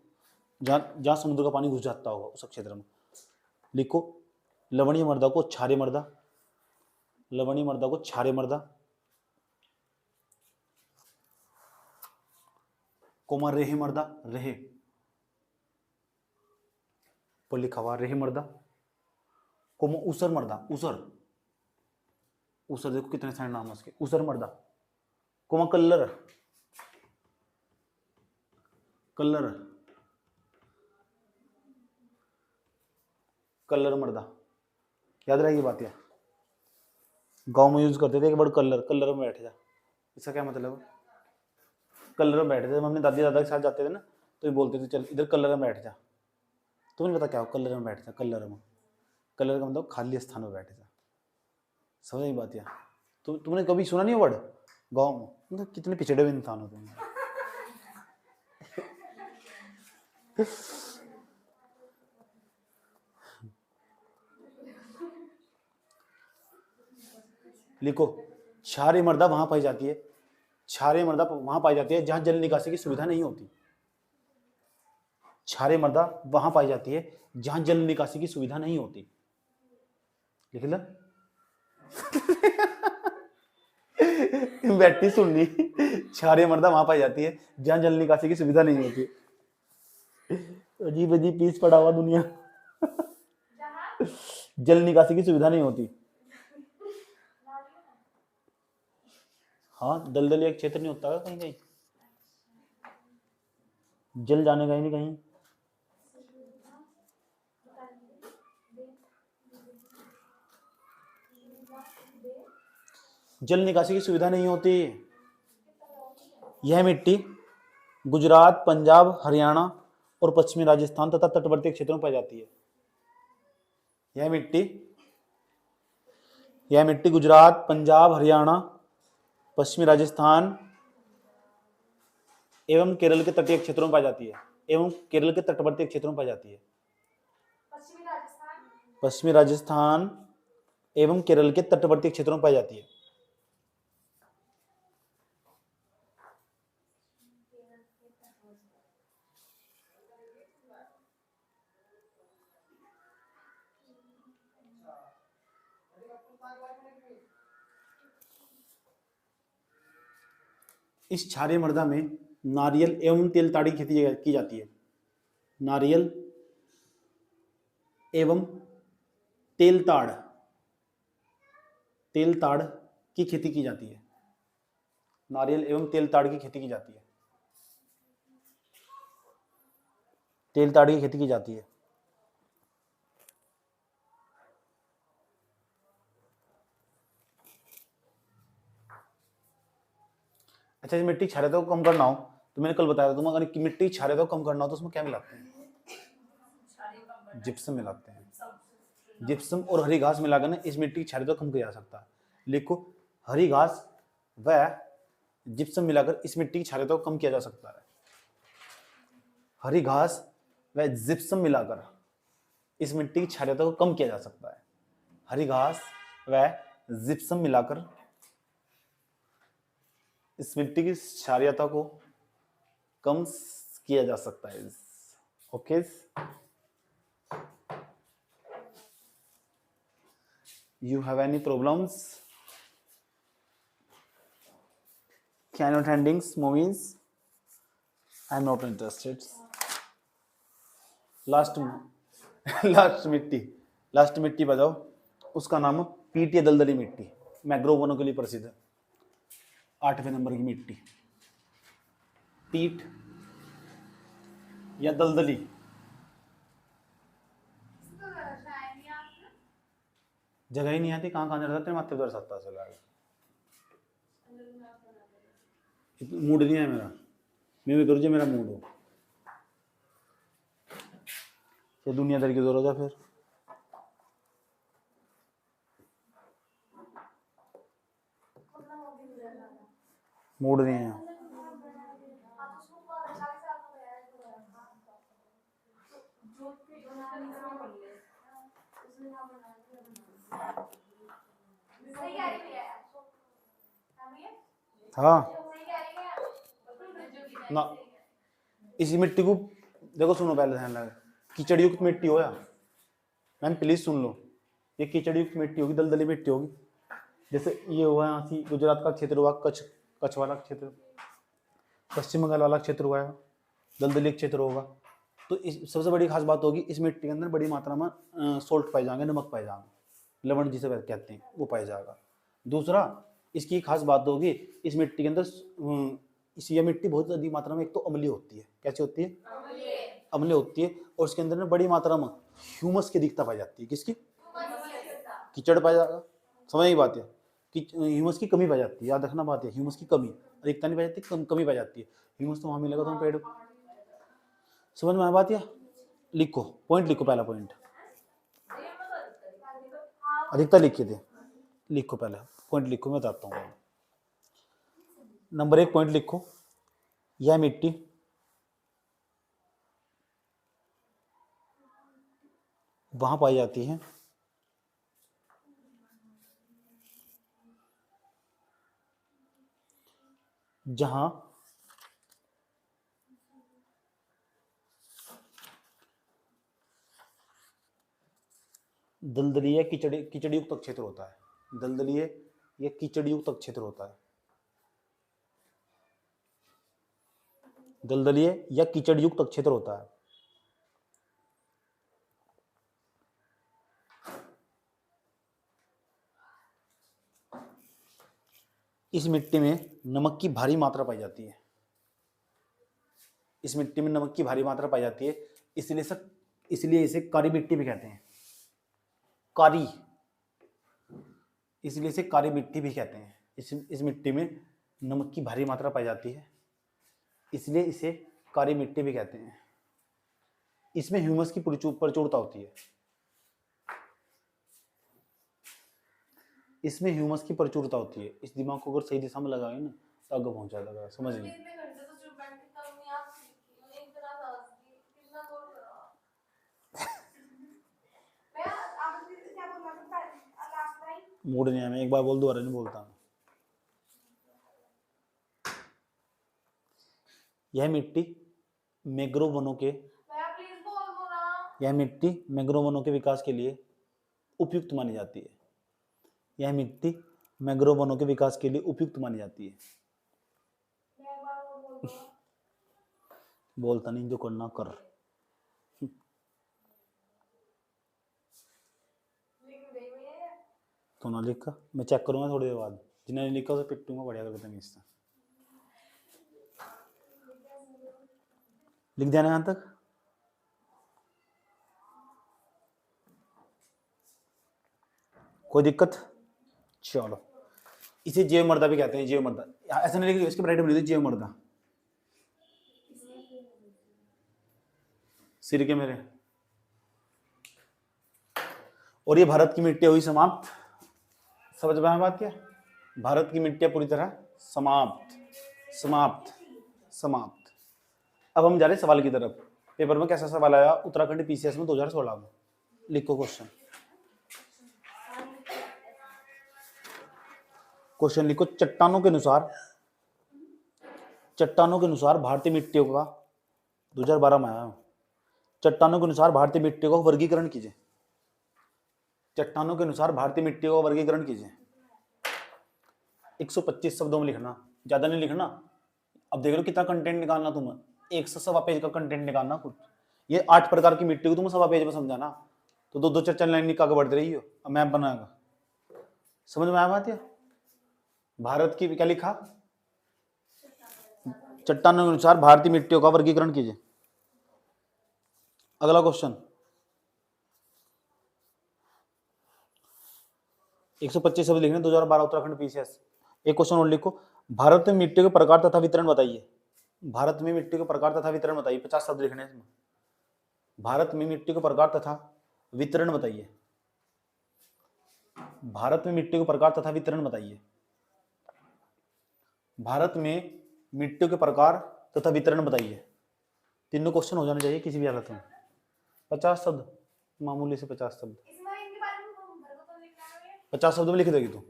जहाँ समुद्र का पानी घुस जाता होगा उस क्षेत्र में। लिखो, लवणीय मृदा को क्षारीय मृदा, लवणीय मृदा को क्षारीय मृदा, कोमा रेही मृदा, रेहे पर लिखा हुआ रेही मृदा, कोमा ऊसर मृदा, ऊसर, ऊसर देखो कितने सारे नाम है उसके, ऊसर मृदा, कोमा कल्लर, कल्लर, कल्लर मृदा। याद रहेगी बात यार। गांव में यूज करते थे एक बार कल्लर, कल्लर में बैठ जा। इसका क्या मतलब? कल्लर में बैठते थे, मम्मी दादी दादा के साथ जाते थे ना, तो ये बोलते थे चल इधर कल्लर में बैठ जा। तुम्हें नहीं पता क्या हो कल्लर में बैठ जा? कल्लर में, कल्लर का मतलब खाली स्थान में बैठ जा। समझ नहीं बात यार? तो तुमने कभी सुना नहीं वर्ड गाँव में? मतलब कितने पिछड़े हुए इंसान हो तुम। लिखो, क्षारीय मृदा वहां पाई जाती है, क्षारीय मृदा वहां पाई जाती है जहां जल निकासी की सुविधा नहीं होती। क्षारीय मृदा वहां पाई जाती है जहां जल निकासी की सुविधा नहीं होती। लिख लो। बैठी सुन ली। क्षारीय मृदा वहां पाई जाती है जहां जल निकासी की सुविधा नहीं होती। अजीब अजीब पीस पड़ा हुआ दुनिया। जल निकासी की सुविधा नहीं होती। हाँ, दलदली एक क्षेत्र नहीं होता है कहीं कहीं, जल जाने का ही नहीं कहीं। जल निकासी की सुविधा नहीं होती। यह मिट्टी गुजरात, पंजाब, हरियाणा और पश्चिमी राजस्थान तथा तटवर्ती क्षेत्रों में पाई जाती है। यह मिट्टी गुजरात, पंजाब, हरियाणा, पश्चिमी राजस्थान एवं केरल के तटीय क्षेत्रों में पाई जाती है। एवं केरल के तटवर्ती क्षेत्रों में पाई जाती है। पश्चिमी राजस्थान एवं केरल के तटवर्ती क्षेत्रों में पाई जाती है। इस क्षारीय मृदा में नारियल एवं तेलताड़ी की खेती की जाती है। नारियल एवं तेलताड़ की खेती की जाती है। नारियल एवं तेलताड़ की खेती की जाती है। तेलताड़ की खेती की जाती है। अच्छा, इस मिट्टी क्षारीयता को कम करना हो तो मैंने कल बताया था तुम, अगर मिट्टी क्षारीयता को कम करना हो तो उसमें क्या मिलाते हैं? जिप्सम मिलाते हैं। जिप्सम और हरी घास मिलाकर ना इस मिट्टी की क्षारीयता कम किया जा सकता है। लिखो, हरी घास व जिप्सम मिलाकर इस मिट्टी की क्षारीयता को कम किया जा सकता है। हरी घास व जिप्सम मिलाकर इस मिट्टी की क्षारीयता को कम किया जा सकता है। हरी घास व जिप्सम मिलाकर इस मिट्टी की क्षारीयता को कम किया जा सकता है। Okay, you have any problems? Can you attending movies? I'm not interested. Last मिट्टी बताओ, उसका नाम पीटीए दलदली मिट्टी, मैग्रोवनों के लिए प्रसिद्ध है। 8वें नंबर की मिट्टी, पीट या दलदली। जगह ही नहीं आती, कहाँ कहाँ रहते हैं, माथे पर सत्ता से लगा। मूड नहीं है मेरा, मैं भी करूँ जो मेरा मूड हो। ये दुनियादारी की दौर हो जा फिर। मूड नहीं है। हाँ ना, इसी मिट्टी को देखो, सुनो पहले ध्यान लगा, कीचड़ युक्त मिट्टी हो या मैम प्लीज सुन लो, ये कीचड़ युक्त मिट्टी होगी, दलदली मिट्टी होगी। जैसे ये हुआ यहाँ से गुजरात का क्षेत्र हुआ, कच्छ वाला क्षेत्र, पश्चिम बंगाल वाला क्षेत्र हुआ है, दलदली क्षेत्र होगा। तो इस सबसे बड़ी खास बात होगी, इस मिट्टी के अंदर बड़ी मात्रा में सोल्ट पाए जाएंगे, नमक पाए जाएंगे, लवण जिसे कहते हैं वो पाया जाएगा। दूसरा, इसकी खास बात होगी, इस मिट्टी के अंदर ये मिट्टी बहुत अधिक मात्रा में एक तो अम्लीय होती है। कैसी होती है? अम्लीय होती है। और इसके अंदर बड़ी मात्रा में ह्यूमस की अधिकता पाई जाती है। किसकी? कीचड़ पाया जाएगा। समझ नहीं बात है कि ह्यूमस की कमी पाई जाती है, याद रखना बात है, ह्यूमस की कमी, अधिकता नहीं पाई जाती, कमी पाई जाती है। ह्यूमस तो वहां मिलेगा तुम पेड़। समझ में आ बात है? लिखो पॉइंट, लिखो पहला पॉइंट, अधिकता लिखिए थे, लिखो पहले पॉइंट लिखो, मैं बताता हूँ। नंबर 1 पॉइंट लिखो, यह मिट्टी वहां पाई जाती है जहां दलदलीय कीचड़ युक्त क्षेत्र होता है। दलदलीय या कीचड़ युक्त क्षेत्र होता है। दलदलीय या कीचड़ युक्त क्षेत्र होता है। इस मिट्टी में नमक की भारी मात्रा पाई जाती है। इस मिट्टी में नमक की भारी मात्रा पाई जाती है, इसलिए इसे कारी मिट्टी भी कहते हैं। कारी, इसलिए इसे कारी मिट्टी भी कहते हैं। इस मिट्टी में नमक की भारी मात्रा पाई जाती है, इसलिए इसे कारी मिट्टी भी कहते हैं। इसमें ह्यूमस की प्रचुरता होती है। इसमें ह्यूमस की प्रचुरता होती है। इस दिमाग को अगर सही दिशा में लगाए ना तो आगे पहुंच जाएगा। समझ नहीं इतने घंटे तो चुप बैठ के कल नहीं आप सीखी एक तरह था कितना दूर करा मैं आप क्या बोलना था लास्ट टाइम मूड नहीं है, मैं एक बार बोल दोबारा नहीं बोलता। यह मिट्टी मैंग्रोव वनों के भैया प्लीज बोल दो ना। यह मिट्टी मैंग्रोव वनों के विकास के लिए उपयुक्त मानी जाती है। यह मिट्टी मैंग्रोव वनों के विकास के लिए उपयुक्त मानी जाती है। मैं एक बार और बोल दो। बोलता नहीं, जो करना कर। लिख दे मैं तो ना लिखा, मैं चेक करूंगा थोड़ी देर बाद। जिन्हें लिखा उसे पिटूंगा बढ़िया करके तमीज से। लिख देना यहां तक। कोई दिक्कत? चलो, इसे जैव मृदा भी कहते हैं। जैव मृदा ऐसा नहीं लिखिए, इसके ब्राइट बनी थी जैव मृदा। सिर के मेरे। और ये भारत की मिट्टी हुई समाप्त। समझ में आया बात क्या? भारत की मिट्टियां पूरी तरह समाप्त समाप्त समाप्त। अब हम जा रहे हैं सवाल की तरफ। पेपर में कैसा सवाल आया उत्तराखंड पीसीएस में 2016 में? लिखो क्वेश्चन। क्वेश्चन लिखो। चट्टानों के अनुसार भारतीय मिट्टियों का 2012 में आया। चट्टानों के अनुसार भारतीय मिट्टियों का वर्गीकरण कीजिए। चट्टानों के अनुसार भारतीय मिट्टियों का वर्गीकरण कीजिए। 125 शब्दों में लिखना, ज्यादा नहीं लिखना। अब देख लो कितना कंटेंट निकालना तुम्हें। 100 पेज का कंटेंट निकालना कुछ। ये 8 प्रकार की मिट्टी को तुम 100 पेज में समझाना, तो 2-2 4-4 लाइन निकाल के बढ़ते रही हो। अब मैप बनाएगा। समझ में आया बात? ये भारत की क्या लिखा? चट्टानों के अनुसार भारतीय मिट्टियों का वर्गीकरण कीजिए। अगला क्वेश्चन 125 शब्द लिखने 2012 उत्तराखंड पीसीएस। एक क्वेश्चन और लिखो। भारत में मिट्टी के प्रकार तथा वितरण बताइए। भारत में मिट्टी के प्रकार तथा वितरण बताइए। 50 शब्द लिखने इसमें। भारत में मिट्टी के प्रकार तथा वितरण बताइए। भारत में मिट्टी के प्रकार तथा वितरण बताइए। भारत में मिट्टी के प्रकार तथा वितरण बताइए। तीनों क्वेश्चन हो जाने चाहिए किसी भी हालत में। 50 शब्द, मामूली से 50 शब्द। इसमें इनके बारे में घर को तो लिखना है। 50 शब्द में लिख देगी तू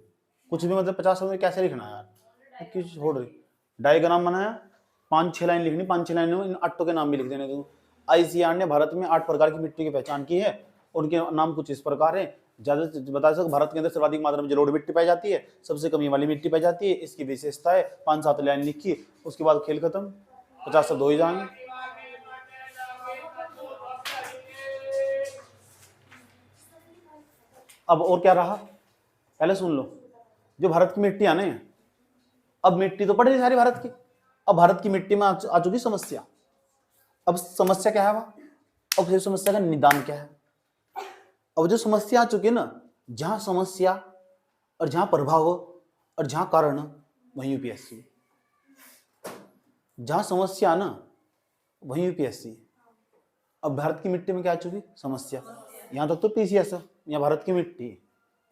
कुछ भी। मतलब 50 शब्द में कैसे लिखना है यार? क्यों छोड़ रही? डायग्राम बनाया, 5-6 लाइन लिखनी। 5-6 लाइन में इन 8 के नाम भी लिख देने तू। आईसीआर ने भारत में 8 प्रकार की मिट्टी की पहचान की है। उनके नाम कुछ इस प्रकार है। ज्यादा बता सकते भारत के अंदर सर्वाधिक मात्रा में जलोढ़ मिट्टी पाई जाती है, सबसे कमी वाली मिट्टी पाई जाती है। इसकी विशेषता है। 5-7 लाइन लिखी, उसके बाद खेल खत्म। 50 शब्द हो ही जाएंगे। अब और क्या रहा पहले सुन लो। जो भारत की मिट्टी आने, अब मिट्टी तो पड़ रही सारी भारत की। अब भारत की मिट्टी में आ चुकी समस्या। अब समस्या क्या है वह? अब फिर समस्या का निदान क्या है? अब जो समस्या आ चुकी है ना, जहां समस्या और जहां प्रभाव और जहां कारण, वहीं यूपीएससी। जहां समस्या ना वहीं यूपीएससी। अब भारत की मिट्टी में क्या आ चुकी? समस्या। यहां तक तो पीसीएस है, यहाँ भारत की मिट्टी।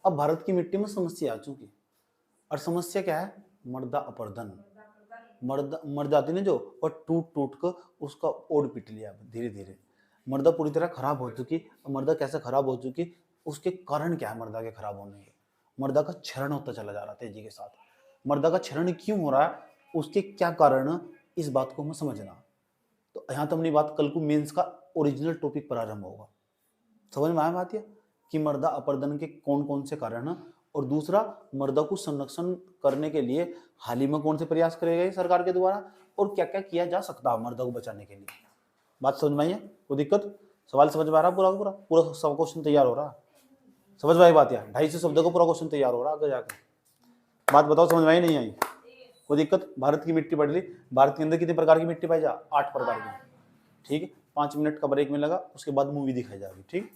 अब भारत की मिट्टी में समस्या आ चुकी। और समस्या क्या है? मृदा अपरदन। मर जाती ना जो, और टूट टूट कर उसका ओढ़ पिट लिया धीरे धीरे। मृदा पूरी तरह खराब हो चुकी। और मृदा कैसे खराब हो चुकी, उसके कारण क्या है मृदा के खराब होने के? मृदा का क्षरण होता चला जा रहा तेजी के साथ। मृदा का क्षरण क्यों हो रहा है, उसके क्या कारण, इस बात को हमें समझना। तो यहाँ तो अपनी बात, कल को मेंस का ओरिजिनल टॉपिक प्रारंभ होगा। समझ में आया बात? ये कि मृदा अपरदन के कौन कौन से कारण हैं, और दूसरा मृदा को संरक्षण करने के लिए हाल ही में कौन से प्रयास करे गए सरकार के द्वारा, और क्या क्या किया जा सकता है मृदा को बचाने के लिए। बात समझ में आई है? कोई दिक्कत? सवाल समझ में आ रहा? पूरा सब क्वेश्चन तैयार हो रहा? समझ में आई बात? यार 250 शब्दों का पूरा क्वेश्चन तैयार हो रहा आगे जाकर। बात बताओ, समझ में आई नहीं आई? कोई दिक्कत? भारत की मिट्टी पढ़ ली। भारत के अंदर कितने प्रकार की मिट्टी पाई जा? 8 प्रकार की। ठीक है, 5 मिनट का ब्रेक मिलेगा, उसके बाद मूवी दिखाई जाएगी। ठीक।